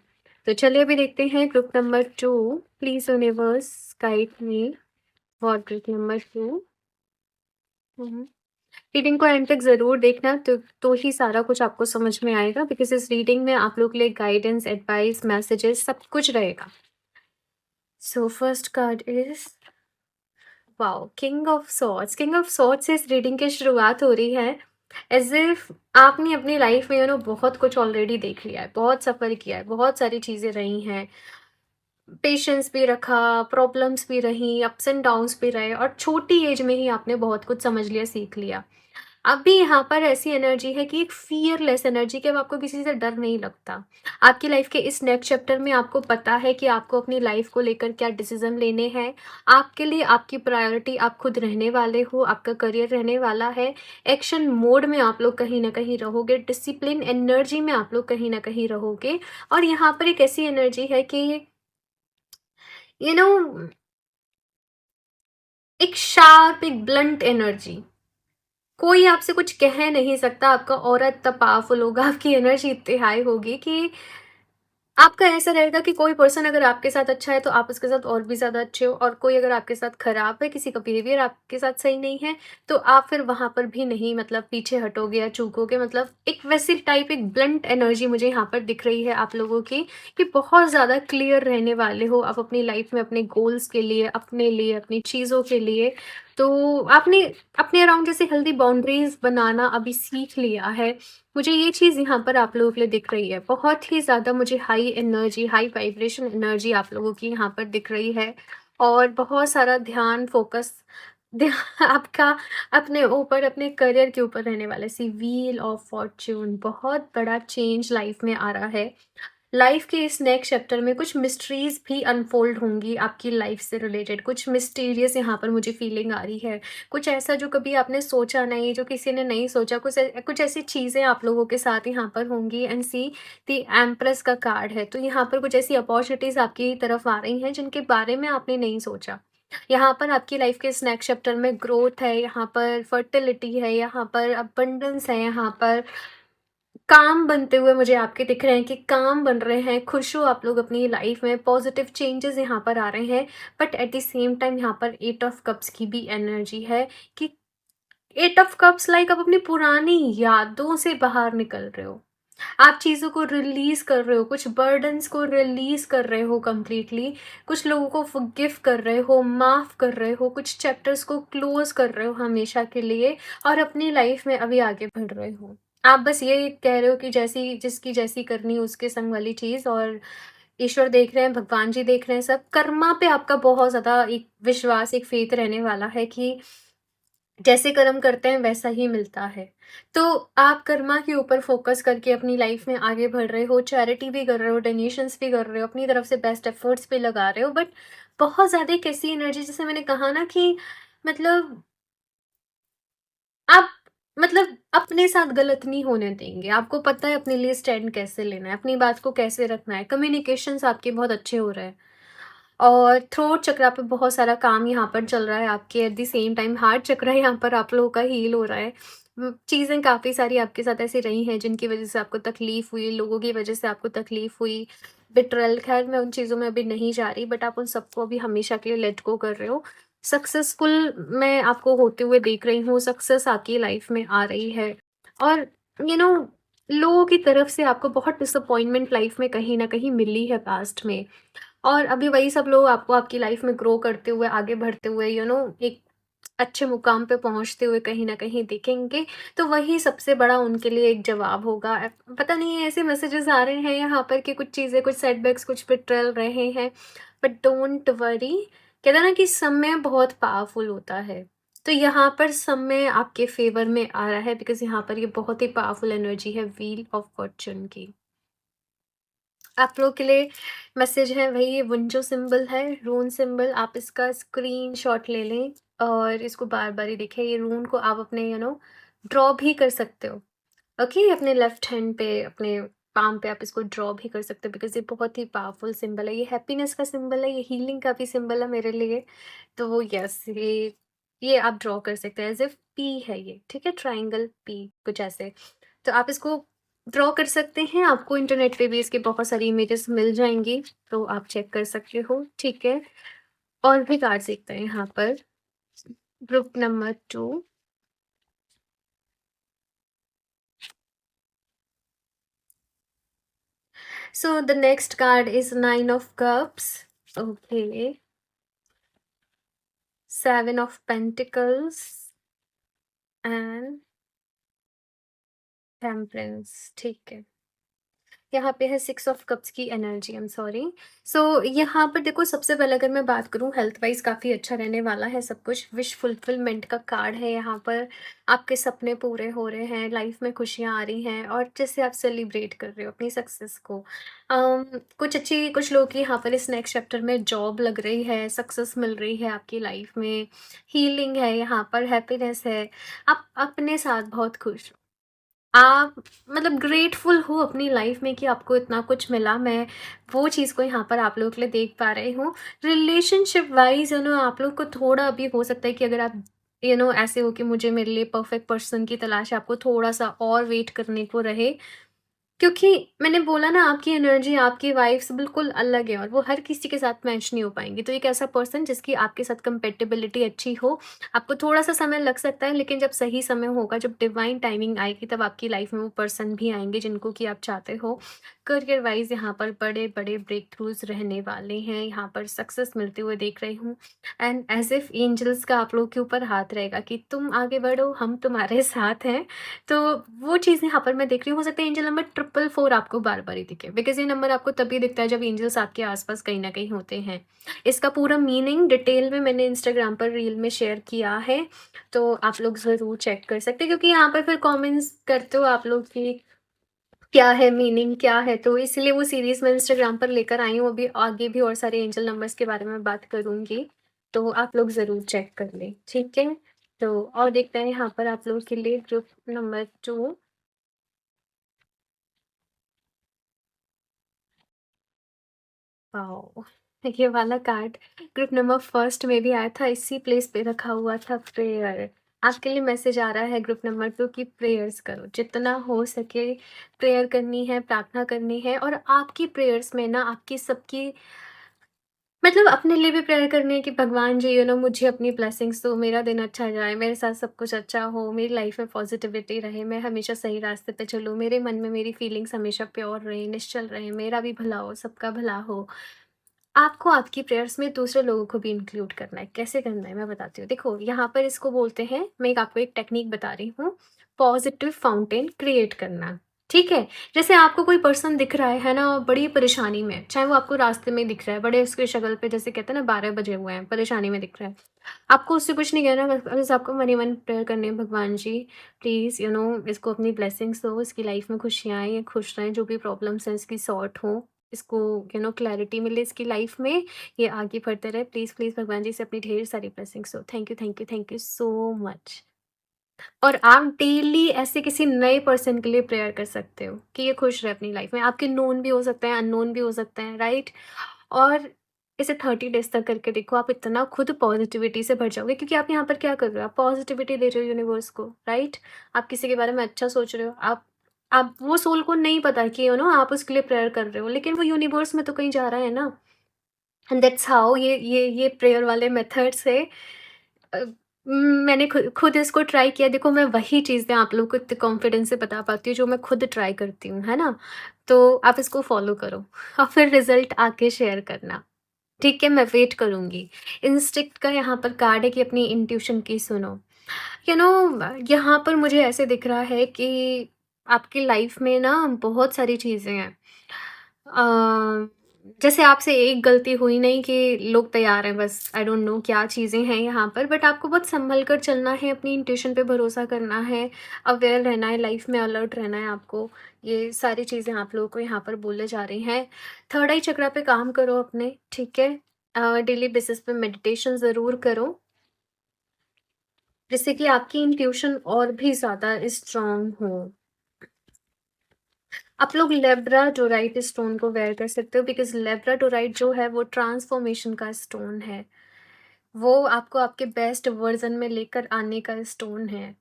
Speaker 1: तो चलिए अभी देखते हैं group number 2। Please universe guide me for group number 2। Reading को एंड तक ज़रूर देखना, तो ही सारा कुछ आपको समझ में आएगा, बिकॉज इस रीडिंग में आप लोग के लिए गाइडेंस, एडवाइस, मैसेजेस सब कुछ रहेगा। So first card is wow, king of swords. King of swords से इस रीडिंग की शुरुआत हो रही है एज इफ आपने अपनी लाइफ में बहुत कुछ ऑलरेडी देख लिया है, बहुत सफ़र किया है, बहुत सारी चीज़ें रही हैं, पेशेंस भी रखा, प्रॉब्लम्स भी रही, अप्स एंड डाउन्स भी रहे, और छोटी एज में ही आपने बहुत कुछ समझ लिया, सीख लिया। अभी यहाँ पर ऐसी एनर्जी है कि एक फियरलेस एनर्जी, कि अब आपको किसी से डर नहीं लगता। आपकी लाइफ के इस नेक्स्ट चैप्टर में आपको पता है कि आपको अपनी लाइफ को लेकर क्या डिसीजन लेने हैं। आपके लिए आपकी प्रायोरिटी आप खुद रहने वाले हो, आपका करियर रहने वाला है। एक्शन मोड में आप लोग कहीं ना कहीं रहोगे, डिसिप्लिन एनर्जी में आप लोग कहीं ना कहीं रहोगे। और यहाँ पर एक ऐसी एनर्जी है कि यू नो एक शार्प, एक ब्लंट एनर्जी। कोई आपसे कुछ कह नहीं सकता, आपका ऑरा इतना पावरफुल होगा, आपकी एनर्जी इतनी हाई होगी कि आपका ऐसा रहेगा कि कोई पर्सन अगर आपके साथ अच्छा है तो आप उसके साथ और भी ज़्यादा अच्छे हो, और कोई अगर आपके साथ खराब है, किसी का बिहेवियर आपके साथ सही नहीं है, तो आप फिर वहाँ पर भी नहीं पीछे हटोगे या चूकोगे। एक वैसी टाइप, एक ब्लंट एनर्जी मुझे यहाँ पर दिख रही है आप लोगों की, कि बहुत ज़्यादा क्लियर रहने वाले हो आप अपनी लाइफ में, अपने गोल्स के लिए, अपने लिए, अपनी चीज़ों के लिए। तो आपने अपने अराउंड जैसे हेल्दी बाउंड्रीज बनाना अभी सीख लिया है। मुझे ये चीज़ यहाँ पर आप लोगों के लिए दिख रही है, बहुत ही ज़्यादा मुझे high energy, high vibration energy आप लोगों की यहाँ पर दिख रही है। और बहुत सारा ध्यान, फोकस आपका अपने ऊपर, अपने करियर के ऊपर रहने वाला। सी व्हील ऑफ फॉर्च्यून, बहुत बड़ा चेंज लाइफ में आ रहा है। लाइफ के इस नेक्स्ट चैप्टर में कुछ मिस्ट्रीज भी अनफोल्ड होंगी आपकी लाइफ से रिलेटेड। कुछ मिस्टीरियस यहाँ पर मुझे फीलिंग आ रही है, कुछ ऐसा जो कभी आपने सोचा नहीं, जो किसी ने नहीं सोचा, कुछ ऐसी चीज़ें आप लोगों के साथ यहाँ पर होंगी। एंड सी दी एम्प्रेस का कार्ड है, तो यहाँ पर कुछ ऐसी अपॉर्चुनिटीज़ आपकी तरफ आ रही हैं जिनके बारे में आपने नहीं सोचा। यहाँ पर आपकी लाइफ के इस नेक्स्ट चैप्टर में ग्रोथ है, यहाँ पर फर्टिलिटी है, यहाँ पर अबंडेंस है, यहाँ पर काम बनते हुए मुझे आपके दिख रहे हैं कि काम बन रहे हैं, खुश हो आप लोग अपनी लाइफ में, पॉजिटिव चेंजेस यहाँ पर आ रहे हैं। But at the same time यहाँ पर 8 ऑफ कप्स की भी एनर्जी है, कि 8 ऑफ कप्स लाइक आप अपनी पुरानी यादों से बाहर निकल रहे हो, आप चीज़ों को रिलीज कर रहे हो, कुछ बर्डन्स को रिलीज कर रहे हो कंप्लीटली, कुछ लोगों को फॉरगिव कर रहे हो, माफ़ कर रहे हो, कुछ चैप्टर्स को क्लोज कर रहे हो हमेशा के लिए, और अपनी लाइफ में अभी आगे बढ़ रहे हो। आप बस ये कह रहे हो कि जैसी जिसकी जैसी करनी उसके संग वाली चीज़, और ईश्वर देख रहे हैं, भगवान जी देख रहे हैं, सब कर्मा पे आपका बहुत ज़्यादा एक विश्वास, एक फेथ रहने वाला है कि जैसे कर्म करते हैं वैसा ही मिलता है। तो आप कर्मा के ऊपर फोकस करके अपनी लाइफ में आगे बढ़ रहे हो, चैरिटी भी कर रहे हो, डोनेशंस भी कर रहे हो, अपनी तरफ से बेस्ट एफर्ट्स भी लगा रहे हो। बट बहुत ज़्यादा एक ऐसी एनर्जी, जैसे मैंने कहा ना कि मतलब आप अपने साथ गलत नहीं होने देंगे। आपको पता है अपने लिए स्टैंड कैसे लेना है, अपनी बात को कैसे रखना है। कम्युनिकेशंस आपके बहुत अच्छे हो रहे हैं, और थ्रोट चक्रा पे बहुत सारा काम यहाँ पर चल रहा है आपके। At the same time heart chakra यहाँ पर आप लोगों का हील हो रहा है। चीज़ें काफ़ी सारी आपके साथ ऐसी रही हैं जिनकी वजह से आपको तकलीफ़ हुई, लोगों की वजह से आपको तकलीफ़ हुई, बिट्रेयल। खैर मैं उन चीज़ों में अभी नहीं जा रही, बट आप उन सबको अभी हमेशा के लिए लेट गो कर रहे हो। सक्सेसफुल मैं आपको होते हुए देख रही हूँ, सक्सेस आपकी लाइफ में आ रही है। और यू नो लोगों की तरफ से आपको बहुत डिसअपॉइंटमेंट लाइफ में कहीं ना कहीं मिली है पास्ट में, और अभी वही सब लोग आपको आपकी लाइफ में ग्रो करते हुए, आगे बढ़ते हुए एक अच्छे मुकाम पे पहुँचते हुए कहीं न कहीं दिखेंगे, तो वही सबसे बड़ा उनके लिए एक जवाब होगा। पता नहीं ऐसे मैसेजेस आ रहे हैं यहाँ पर कि कुछ चीज़ें, कुछ सेटबैक्स, कुछ बिट्रेयल रहे हैं, बट डोंट वरी। कहते हैं ना कि समय बहुत पावरफुल होता है, तो यहाँ पर समय आपके फ़ेवर में आ रहा है, बिकॉज़ यहाँ पर ये बहुत ही पावरफुल एनर्जी है व्हील ऑफ फॉर्च्यून की। आप लोगों के लिए मैसेज है वही, ये वुंजो सिंबल है, रून सिंबल। आप इसका स्क्रीनशॉट ले लें और इसको बार-बार ही देखें। ये रून को आप अपने ड्रॉ भी कर सकते हो। ओके, अपने लेफ्ट हैंड पे, अपने पाम पे आप इसको ड्रॉ भी कर सकते हो, बिकॉज़ ये बहुत ही पावरफुल सिंबल है। ये हैप्पीनेस का सिंबल है, ये हीलिंग का भी सिंबल है मेरे लिए। तो यस, ये आप ड्रॉ कर सकते हैं एज़ इफ पी है ये, ठीक है? ट्रायंगल पी कुछ ऐसे। तो आप इसको ड्रॉ कर सकते हैं, आपको इंटरनेट पे भी इसकी बहुत सारी इमेजेस मिल जाएँगी, तो आप चेक कर सकते हो, ठीक है? और भी कार्ड्स देखते हैं यहाँ पर। Group number 2। So the next card is Nine of Cups. Okay. Seven of Pentacles and Temperance. ठीक है। यहाँ पे है 6 ऑफ कप्स की energy. I am sorry. So यहाँ पर देखो, सबसे पहले अगर मैं बात करूँ, हेल्थ वाइज काफ़ी अच्छा रहने वाला है सब कुछ। विश फुलफिलमेंट का कार्ड है यहाँ पर। आपके सपने पूरे हो रहे हैं, लाइफ में खुशियाँ आ रही हैं, और जैसे आप सेलिब्रेट कर रहे हो अपनी सक्सेस को। कुछ लोग की यहाँ पर इस नेक्स्ट चैप्टर में जॉब लग रही है, सक्सेस मिल रही है आपकी लाइफ में, हीलिंग है यहाँ पर, हैप्पीनेस है। आप अपने साथ बहुत खुश हो, आप मतलब ग्रेटफुल हो अपनी लाइफ में कि आपको इतना कुछ मिला। मैं वो चीज़ को यहाँ पर आप लोगों के लिए देख पा रही हूँ। रिलेशनशिप वाइज आप लोग को थोड़ा अभी हो सकता है कि अगर आप ऐसे हो कि मुझे मेरे लिए परफेक्ट पर्सन की तलाश है, आपको थोड़ा सा और वेट करने को रहे, क्योंकि मैंने बोला ना, आपकी एनर्जी, आपकी वाइब्स बिल्कुल अलग है और वो हर किसी के साथ मैच नहीं हो पाएँगी। तो एक ऐसा पर्सन जिसकी आपके साथ कंपैटिबिलिटी अच्छी हो, आपको थोड़ा-सा समय लग सकता है, लेकिन जब सही समय होगा, जब डिवाइन टाइमिंग आएगी, तब आपकी लाइफ में वो पर्सन भी आएँगे जिनको कि आप चाहते हो। करियर वाइज़ यहाँ पर बड़े-बड़े ब्रेक थ्रूज़ रहने वाले हैं, यहाँ पर सक्सेस मिलते हुए देख रही हूँ। एंड एज़ इफ एंजल्स का आप लोग के ऊपर हाथ रहेगा कि तुम आगे बढ़ो, हम तुम्हारे साथ हैं। तो वो चीज़ यहाँ पर मैं देख रही हूँ। हो सकता है एंजल नंबर 444 आपको बार-बार ही दिखे, बिकॉज़ ये नंबर आपको तभी दिखता है जब एंजल्स आपके आस-पास कहीं न कहीं होते हैं। इसका पूरा मीनिंग डिटेल में मैंने इंस्टाग्राम पर रील में शेयर किया है, तो आप लोग ज़रूर चेक कर सकते हैं, क्योंकि यहाँ पर फिर कमेंट्स करते हो आप लोग कि क्या है मीनिंग, क्या है? तो इसलिए वो सीरीज़ मैं इंस्टाग्राम पर लेकर आई हूँ। अभी आगे भी और सारे एंजल नंबर्स के बारे में बात करूँगी, तो आप लोग ज़रूर चेक कर लें, ठीक है? तो और देखते हैं यहाँ पर आप लोगों के लिए ग्रुप नंबर 2। वाओ! ये वाला कार्ड ग्रुप नंबर फर्स्ट में भी आया था, इसी प्लेस पे रखा हुआ था, प्रेयर। आपके लिए मैसेज आ रहा है ग्रुप नंबर 2 की प्रेयर्स करो, जितना हो सके प्रेयर करनी है, प्रार्थना करनी है, और आपकी प्रेयर्स में ना आपकी सबकी मतलब अपने लिए भी प्रेयर करनी है कि भगवान जी मुझे अपनी ब्लेसिंग्स दो, मेरा दिन अच्छा जाए, मेरे साथ सब कुछ अच्छा हो, मेरी लाइफ में पॉजिटिविटी रहे, मैं हमेशा सही रास्ते पे चलूँ, मेरे मन में मेरी फीलिंग्स हमेशा प्योर रहे, निश्चल रहे, मेरा भी भला हो, सबका भला हो। आपको आपकी प्रेयर्स में दूसरे लोगों को भी इंक्लूड करना है। कैसे करना है मैं बताती हूँ। देखो, यहाँ पर इसको बोलते हैं, मैं एक आपको एक टेक्निक बता रही हूँ, पॉजिटिव फाउंटेन क्रिएट करना, ठीक है? जैसे आपको कोई पर्सन दिख रहा है ना, बड़ी परेशानी में, चाहे वो आपको रास्ते में दिख रहा है, बड़े उसकी शक्ल पे जैसे कहते हैं ना 12 बजे हुए हैं, परेशानी में दिख रहा है। आपको उससे कुछ नहीं कहना, बस आपको मनी मन प्रेयर करनी है, भगवान जी प्लीज़ इसको अपनी ब्लेसिंग्स दो, इसकी लाइफ में खुशियाँ आएँ, ये खुश रहें, जो भी प्रॉब्लम्स हैं इसकी सॉर्ट हो, इसको क्लैरिटी मिले इसकी लाइफ में, ये आगे बढ़ते रहे। प्लीज़, प्लीज़ भगवान जी से अपनी ढेर सारी ब्लेसिंग्स दो। Thank you, thank you, thank you so much. और आप डेली ऐसे किसी नए पर्सन के लिए प्रेयर कर सकते हो कि ये खुश रहे अपनी लाइफ में। आपके नोन भी हो सकते हैं, अननोन भी हो सकते हैं, राइट? और इसे 30 डेज़ तक करके देखो, आप इतना खुद पॉज़िटिविटी से भर जाओगे, क्योंकि आप यहाँ पर क्या कर रहे हो? आप पॉज़िटिविटी दे रहे हो यूनिवर्स को, राइट? आप किसी के बारे में अच्छा सोच रहे हो, आप वो सोल को नहीं पता कि आप उसके लिए प्रेयर कर रहे हो, लेकिन वो यूनिवर्स में तो कहीं जा रहा है ना। एंड दैट्स हाउ ये प्रेयर वाले मेथड से अ, मैंने खुद इसको ट्राई किया। देखो, मैं वही चीज़ें आप लोगों को इतने कॉन्फिडेंस से बता पाती हूँ जो मैं खुद ट्राई करती हूँ, है ना? तो आप इसको फॉलो करो और फिर रिजल्ट आके शेयर करना। ठीक है, मैं वेट करूँगी। इंस्टिंक्ट का यहाँ पर कार्ड है कि अपनी इंट्यूशन की सुनो। यू नो यहाँ पर मुझे ऐसे दिख रहा है कि आपकी लाइफ में ना बहुत सारी चीज़ें हैं। जैसे आपसे एक गलती हुई नहीं कि लोग तैयार हैं, बस आई डोंट नो क्या चीज़ें हैं यहाँ पर, बट आपको बहुत संभल कर चलना है, अपनी इंट्यूशन पे भरोसा करना है, अवेयर रहना है, लाइफ में अलर्ट रहना है आपको। ये सारी चीज़ें आप लोगों को यहाँ पर बोले जा रही हैं। थर्ड आई चक्रा पे काम करो अपने, ठीक है? डेली बेसिस पे मेडिटेशन ज़रूर करो, जिससे कि आपकी इंट्यूशन और भी ज़्यादा स्ट्रॉन्ग हो। आप लोग लेब्राडोराइट स्टोन को वेयर कर सकते हो, बिकॉज़ लेब्राडोराइट जो है वो ट्रांसफॉर्मेशन का स्टोन है। वो आपको आपके बेस्ट वर्ज़न में लेकर आने का स्टोन है।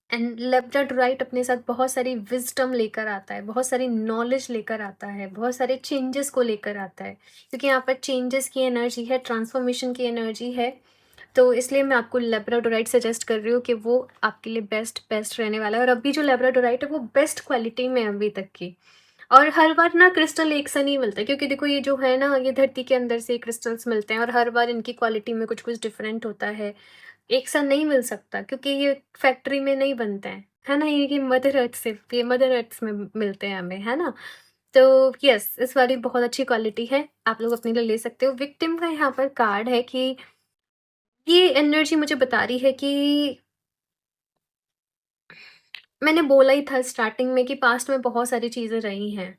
Speaker 1: एंड लेब्राडोराइट अपने साथ बहुत सारी विज़डम लेकर आता है, बहुत सारी नॉलेज लेकर आता है, बहुत सारे चेंजेस को लेकर आता है। क्योंकि यहाँ पर चेंजेस की एनर्जी है, ट्रांसफॉर्मेशन की एनर्जी है। तो इसलिए मैं आपको लेब्राडोराइट सजेस्ट कर रही हूँ कि वो आपके लिए बेस्ट बेस्ट रहने वाला है। और अभी जो लेब्राडोराइट है वो बेस्ट क्वालिटी में है अभी तक की। और हर बार ना क्रिस्टल एक सा नहीं मिलता, क्योंकि देखो ये जो है ना, ये धरती के अंदर से क्रिस्टल्स मिलते हैं और हर बार इनकी क्वालिटी में कुछ कुछ डिफरेंट होता है। एक सा नहीं मिल सकता, क्योंकि ये फैक्ट्री में नहीं बनते हैं, है ना? ये मदर अर्थ से, ये मदर अर्थ में मिलते हैं हमें, है ना? तो यस, इस वाली बहुत अच्छी क्वालिटी है, आप लोग अपने लिए ले सकते हो। विक्टिम का यहाँ पर कार्ड है कि ये एनर्जी मुझे बता रही है कि मैंने बोला ही था स्टार्टिंग में कि पास्ट में बहुत सारी चीज़ें रही हैं।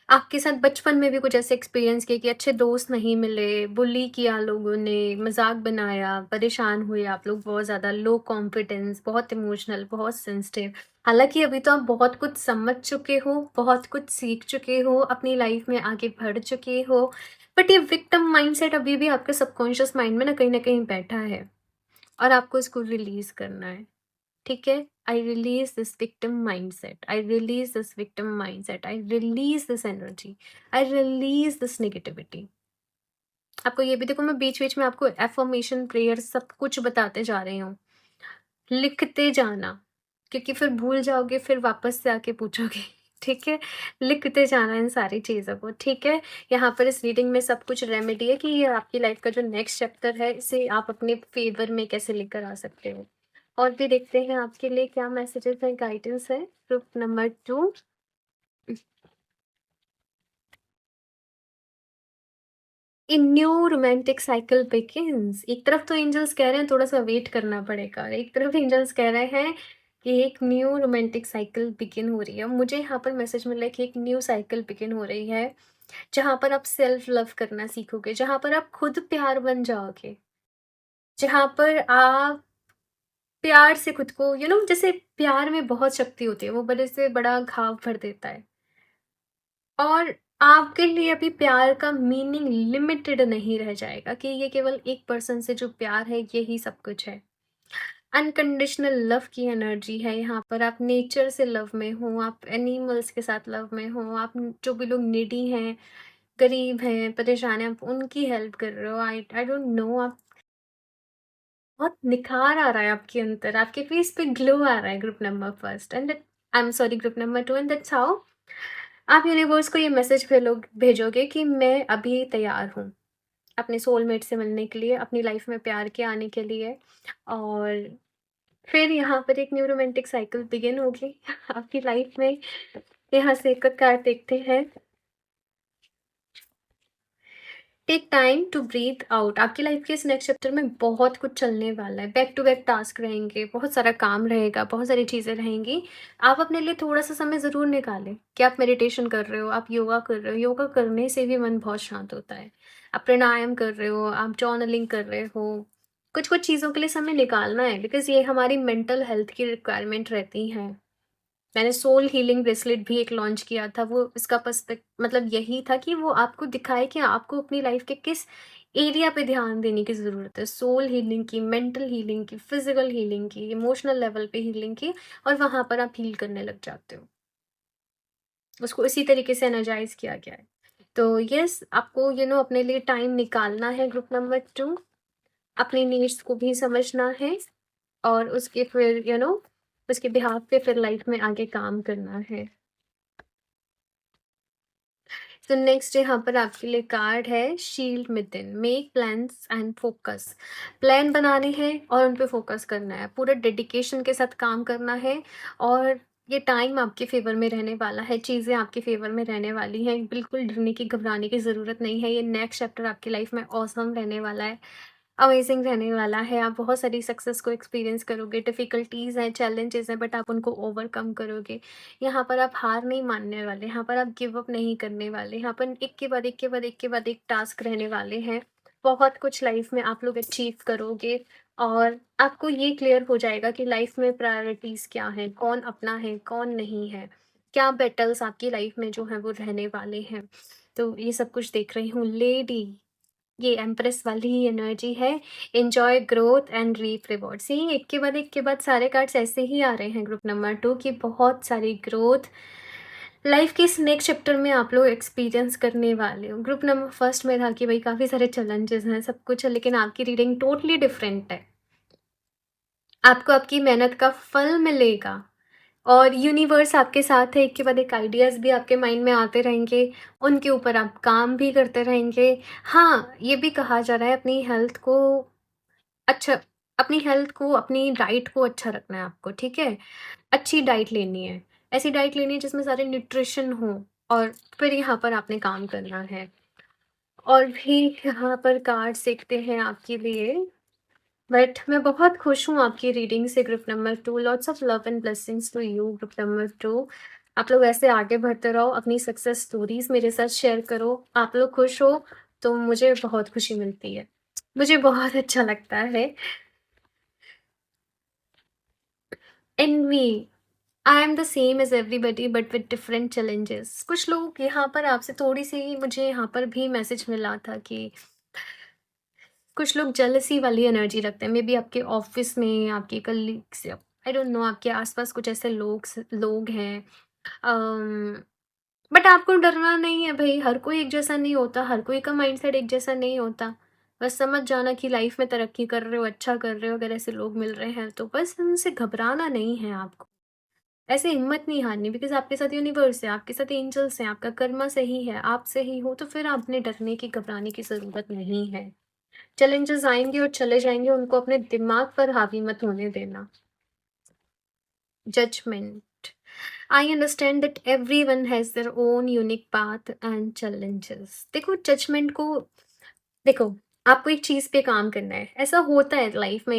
Speaker 1: आपके साथ बचपन में भी कुछ ऐसे एक्सपीरियंस किए कि अच्छे दोस्त नहीं मिले, बुली किया लोगों ने, मज़ाक बनाया, परेशान हुए आप लोग बहुत ज़्यादा, लो कॉन्फिडेंस, बहुत इमोशनल, बहुत सेंसिटिव। हालाँकि अभी तो आप बहुत कुछ समझ चुके हो, बहुत कुछ सीख चुके हो, अपनी लाइफ़ में आगे बढ़ चुके हो, बट ये विक्टिम माइंडसेट अभी भी आपके सबकॉन्शियस माइंड में ना कहीं न कहीं बैठा है और आपको इसको रिलीज़ करना है। ठीक है? I release this victim mindset, I release this victim mindset, I release this energy, I release this negativity. आपको ये भी देखो, मैं बीच-बीच में आपको अफ़र्मेशन प्रेयर सब कुछ बताते जा रही हूँ। लिखते जाना, क्योंकि फिर भूल जाओगे, फिर वापस से आके पूछोगे, ठीक है? लिखते जाना इन सारी चीज़ों को, ठीक है? यहाँ पर इस रीडिंग में सब कुछ रेमेडी है कि ये आपकी लाइफ़ का जो नेक्स्ट चैप्टर है, इसे आप अपने फ़ेवर में कैसे लेकर आ सकते हो। और भी देखते हैं आपके लिए क्या मैसेजेस हैं, गाइडेंस है। Group number 2। A new romantic cycle begins. एक तरफ तो एंजल्स कह रहे हैं थोड़ा-सा वेट करना पड़ेगा, और एक तरफ एंजल्स कह रहे हैं कि एक न्यू रोमांटिक साइकिल बिगिन हो रही है। मुझे यहाँ पर मैसेज मिला है कि एक न्यू साइकिल बिगिन हो रही है, जहाँ पर आप सेल्फ लव करना सीखोगे, जहाँ पर आप खुद प्यार बन जाओगे, जहाँ पर आप प्यार से खुद को जैसे प्यार में बहुत शक्ति होती है, वो बड़े से बड़ा घाव भर देता है। और आपके लिए अभी प्यार का मीनिंग लिमिटेड नहीं रह जाएगा कि ये केवल एक पर्सन से जो प्यार है यही सब कुछ है। अनकंडीशनल लव की एनर्जी है यहाँ पर। आप नेचर से लव में हो, आप एनिमल्स के साथ लव में हो, आप जो भी लोग नीडी हैं, गरीब हैं, परेशान हैं, आप उनकी हेल्प कर रहे हो। आई आई डोंट नो, आप बहुत निखार आ रहा है आपके अंदर, आपके फेस पे ग्लो आ रहा है। Group number first and I am sorry, group number 2, and that's how आप यूनिवर्स को ये मैसेज भेजोगे कि मैं अभी तैयार हूँ अपने सोलमेट से मिलने के लिए, अपनी लाइफ में प्यार के आने के लिए। और फिर यहाँ पर एक न्यू रोमांटिक साइकिल बिगिन होगी आपकी लाइफ में। यहाँ से एक कार्ड देखते हैं। Take time to breathe out. आपकी लाइफ के इस नेक्स्ट चैप्टर में बहुत कुछ चलने वाला है, बैक टू बैक टास्क रहेंगे, बहुत सारा काम रहेगा, बहुत सारी चीज़ें रहेंगी। आप अपने लिए थोड़ा सा समय ज़रूर निकालें कि आप मेडिटेशन कर रहे हो, आप योगा कर रहे हो। योगा करने से भी मन बहुत शांत होता है। आप प्राणायाम कर रहे हो, आप जर्नलिंग कर रहे हो, कुछ कुछ चीज़ों के लिए समय निकालना है, बिकॉज ये हमारी मेंटल हेल्थ की रिक्वायरमेंट रहती हैं। मैंने सोल हीलिंग ब्रेसलेट भी एक लॉन्च किया था, वो इसका मतलब यही था कि वो आपको दिखाए कि आपको अपनी लाइफ के किस एरिया पे ध्यान देने की ज़रूरत है। सोल हीलिंग की, मेंटल हीलिंग की, फिजिकल हीलिंग की, इमोशनल लेवल पे हीलिंग की, और वहाँ पर आप हील करने लग जाते हो। उसको इसी तरीके से एनर्जाइज किया गया है। तो यस, आपको अपने लिए टाइम निकालना है। ग्रुप नंबर 2, अपनी नीड्स को भी समझना है, और उसके फिर उसके बिहाफ पे फिर लाइफ में आगे काम करना है। तो नेक्स्ट यहाँ पर आपके लिए कार्ड है shield मिथिन, make plans and focus. Plan बनाने हैं और उन पे फोकस करना है, पूरा डेडिकेशन के साथ काम करना है। और ये टाइम आपके फेवर में रहने वाला है, चीज़ें आपके फेवर में रहने वाली हैं, बिल्कुल डरने की घबराने की ज़रूरत नहीं है। ये नेक्स्ट चैप्टर आपकी लाइफ में ऑसम रहने वाला है, अमेजिंग रहने वाला है। आप बहुत सारी सक्सेस को एक्सपीरियंस करोगे, डिफ़िकल्टीज़ हैं, चैलेंजेस हैं, बट आप उनको ओवरकम करोगे। यहाँ पर आप हार नहीं मानने वाले, यहाँ पर आप गिव अप नहीं करने वाले, यहाँ पर एक के बाद एक के बाद एक के बाद एक टास्क रहने वाले हैं। बहुत कुछ लाइफ में आप लोग अचीव करोगे और आपको ये क्लियर हो जाएगा कि लाइफ में प्रायोरिटीज़ क्या हैं, कौन अपना है, कौन नहीं है, क्या बैटल्स आपकी लाइफ में जो हैं वो रहने वाले हैं। तो ये सब कुछ देख रही हूँ। लेडी, ये एम्प्रेस वाली ही एनर्जी है। Enjoy growth and reap rewards. ये एक के बाद सारे कार्ड्स ऐसे ही आ रहे हैं ग्रुप नंबर 2 की। बहुत सारी ग्रोथ लाइफ के इस नेक्स्ट चैप्टर में आप लोग एक्सपीरियंस करने वाले हो। ग्रुप नंबर फर्स्ट में था कि भाई काफ़ी सारे चैलेंजेस हैं, सब कुछ है, लेकिन आपकी रीडिंग टोटली डिफरेंट है। आपको आपकी मेहनत का फल मिलेगा और यूनिवर्स आपके साथ है। एक के बाद एक आइडियाज़ भी आपके माइंड में आते रहेंगे, उनके ऊपर आप काम भी करते रहेंगे। हाँ, ये भी कहा जा रहा है अच्छा अपनी हेल्थ को, अपनी डाइट को अच्छा रखना है आपको, ठीक है? अच्छी डाइट लेनी है, ऐसी डाइट लेनी है जिसमें सारे न्यूट्रिशन हो, और फिर यहाँ पर आपने काम करना है। और भी यहाँ पर कार्ड्स देखते हैं आपके लिए, बट मैं बहुत खुश हूँ आपकी रीडिंग से group number 2। Lots of love and blessings to you group number 2। आप लोग ऐसे आगे बढ़ते रहो, अपनी सक्सेस स्टोरीज मेरे साथ शेयर करो। आप लोग खुश हो तो मुझे बहुत खुशी मिलती है, मुझे बहुत अच्छा लगता है। Envy, I am the same as everybody but with different challenges. कुछ लोग यहाँ पर आपसे थोड़ी सी, मुझे यहाँ पर भी मैसेज मिला था कि कुछ लोग जेलसी वाली एनर्जी रखते हैं, मे बी आपके ऑफिस में, आपके कलीग्स, आई डोंट नो, आपके आसपास कुछ ऐसे लोग हैं। बट आपको डरना नहीं है भाई, हर कोई एक जैसा नहीं होता, हर कोई का माइंडसेट एक जैसा नहीं होता। बस समझ जाना कि लाइफ में तरक्की कर रहे हो, अच्छा कर रहे हो, अगर ऐसे लोग मिल रहे हैं तो बस उनसे घबराना नहीं है आपको। ऐसे हिम्मत नहीं हारनी, बिकॉज़ आपके साथ यूनिवर्स है, आपके साथ एंजल्स हैं, आपका कर्मा सही है, आप सही हो, तो फिर आपने डरने की, घबराने की ज़रूरत नहीं है। चैलेंजेस आएँगे और चले जाएँगे, उनको अपने दिमाग पर हावी मत होने देना। Judgement, I understand that everyone has their own unique path and challenges. देखो जजमेंट को, देखो, आपको एक चीज़ पे काम करना है। ऐसा होता है लाइफ में,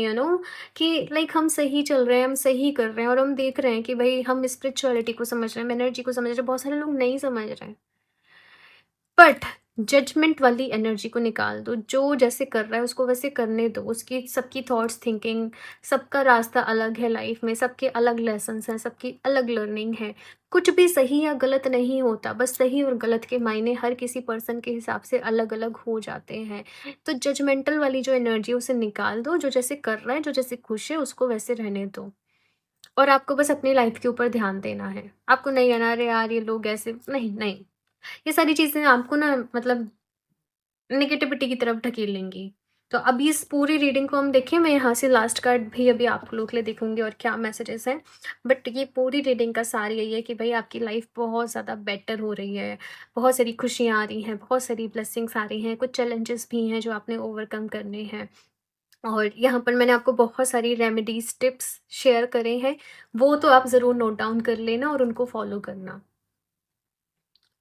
Speaker 1: कि लाइक हम सही चल रहे हैं, हम सही कर रहे हैं और हम देख रहे हैं कि भई हम स्पिरिचुअलिटी को समझ रहे हैं, हम एनर्जी को समझ रहे हैं, बहुत सारे लोग नहीं समझ रहे हैं। बट जजमेंट वाली एनर्जी को निकाल दो, जो जैसे कर रहा है उसको वैसे करने दो। उसकी, सबकी थॉट्स, थिंकिंग, सबका रास्ता अलग है लाइफ में, सबके अलग लेसन्स हैं, सबकी अलग लर्निंग है। कुछ भी सही या गलत नहीं होता, बस सही और गलत के मायने हर किसी पर्सन के हिसाब से अलग-अलग हो जाते हैं। तो जजमेंटल वाली जो एनर्जी है उसे निकाल दो, जो जैसे कर रहा है, जो जैसे खुश है उसको वैसे रहने दो। और आपको बस अपनी लाइफ के ऊपर ध्यान देना है। आपको नहीं कहना अरे यार ये लोग ऐसे, नहीं, नहीं। ये सारी चीज़ें आपको ना, मतलब नेगेटिविटी की तरफ ढकेलेंगी। तो अभी इस पूरी रीडिंग को हम देखें, मैं यहाँ से लास्ट कार्ड भी अभी आप लोग के लिए देखूँगी और क्या मैसेजेस हैं। बट ये पूरी रीडिंग का सार यही है कि भई आपकी लाइफ बहुत ज़्यादा बेटर हो रही है, बहुत सारी खुशियाँ आ रही हैं, बहुत सारी ब्लेसिंग्स आ रही हैं, कुछ चैलेंजेस भी हैं जो आपने ओवरकम करने हैं। और यहाँ पर मैंने आपको बहुत सारी रेमेडीज़, टिप्स शेयर करे हैं, वो तो आप ज़रूर नोट डाउन कर लेना और उनको फॉलो करना।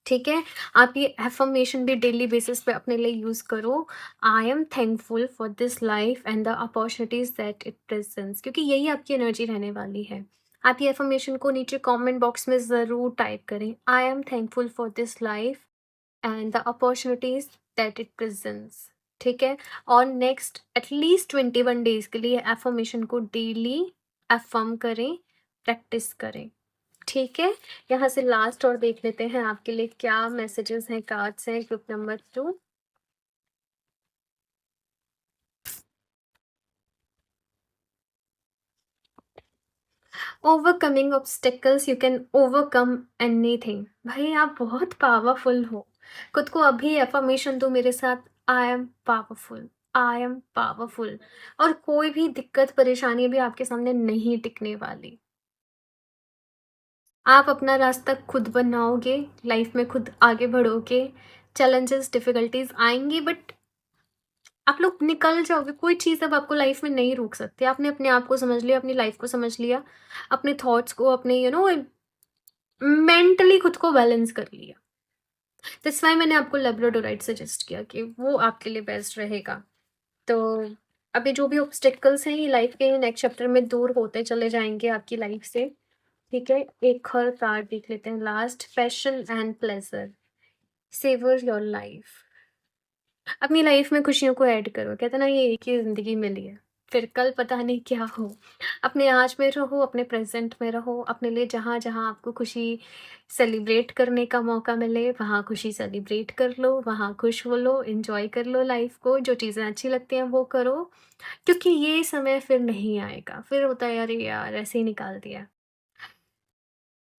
Speaker 1: ठीक है? आप ये अफ़र्मेशन भी डेली बेसिस पे अपने लिए यूज़ करो। I am thankful for this life and the opportunities that it presents, क्योंकि यही आपकी एनर्जी रहने वाली है। आप ये अफ़र्मेशन को नीचे कमेंट बॉक्स में ज़रूर टाइप करें। I am thankful for this life and the opportunities that it presents. ठीक है? और नेक्स्ट एटलीस्ट 21 डेज़ के लिए अफ़र्मेशन को डेली अफ़र्म करें, प्रैक्टिस करें। ठीक है? यहाँ से लास्ट और देख लेते हैं आपके लिए क्या मैसेजेस हैं, कार्ड्स हैं group number 2। Overcoming obstacles, you can overcome anything. भाई आप बहुत पावरफुल हो। खुद को अभी अफ़र्मेशन दो मेरे साथ, I am powerful, I am powerful. और कोई भी दिक्कत, परेशानी भी आपके सामने नहीं टिकने वाली। आप अपना रास्ता खुद बनाओगे, लाइफ में खुद आगे बढ़ोगे, चैलेंजेस, डिफ़िकल्टीज़ आएँगी बट आप लोग निकल जाओगे, कोई चीज़ अब आपको लाइफ में नहीं रोक सकती। आपने अपने आप को समझ लिया, अपनी लाइफ को समझ लिया, अपने थॉट्स को, अपने मेंटली खुद को बैलेंस कर लिया। दैट्स व्हाई मैंने आपको लैब्राडोराइट सजेस्ट किया कि वो आपके लिए बेस्ट रहेगा। तो अभी जो भी ऑब्स्टेकल्स हैं, ये लाइफ के नेक्स्ट चैप्टर में दूर होते चले जाएँगे आपकी लाइफ से, ठीक है? एक और कार्ड देख लेते हैं last, passion and pleasure, savour your life. अपनी लाइफ में खुशियों को ऐड करो। कहते हैं ना, ये एक ही ज़िंदगी मिली है, फिर कल पता नहीं क्या हो। अपने आज में रहो, अपने प्रेज़ेंट में रहो, अपने लिए जहाँ-जहाँ आपको खुशी सेलिब्रेट करने का मौका मिले, वहाँ खुशी सेलिब्रेट कर लो, वहाँ खुश हो लो, एन्जॉय कर लो लाइफ को, जो चीज़ें अच्छी लगती हैं वो करो, क्योंकि ये समय फिर नहीं आएगा। फिर होता है अरे यार! ऐसे ही निकाल दिया।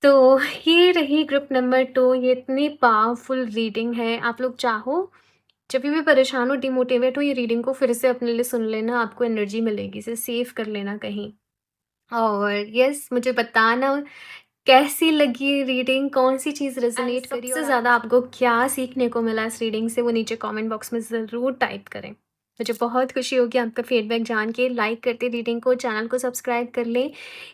Speaker 1: तो ये रही ग्रुप नंबर 2, ये इतनी पावरफुल रीडिंग है, आप लोग चाहो जब भी परेशान हो, डिमोटिवेट हो, ये रीडिंग को फिर से अपने लिए सुन लेना, आपको एनर्जी मिलेगी, इसे सेव कर लेना कहीं। और यस, मुझे बताना कैसी लगी ये रीडिंग, कौन-सी चीज़ रेज़ोनेट करी और सबसे ज़्यादा आपको क्या सीखने को मिला इस रीडिंग से, वो नीचे कमेंट बॉक्स में ज़रूर टाइप करें। मुझे बहुत खुशी होगी आपका फीडबैक जान के। लाइक करते रीडिंग को, चैनल को सब्सक्राइब कर लें।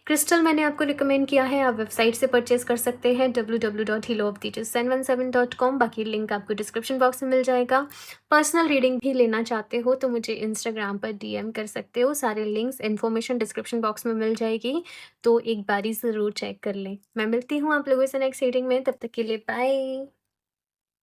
Speaker 1: क्रिस्टल मैंने आपको रिकमेंड किया है, आप वेबसाइट से परचेज़ कर सकते हैं www.healoofteachers717.com, बाकी लिंक आपको डिस्क्रिप्शन बॉक्स में मिल जाएगा। पर्सनल रीडिंग भी लेना चाहते हो तो मुझे इंस्टाग्राम पर डीएम कर सकते हो, सारे लिंक्स, इन्फॉर्मेशन डिस्क्रिप्शन बॉक्स में मिल जाएगी, तो एक बारी ज़रूर चेक कर लें। मैं मिलती हूँ आप लोगों से नेक्स्ट रीडिंग में, तब तक के लिए बाय।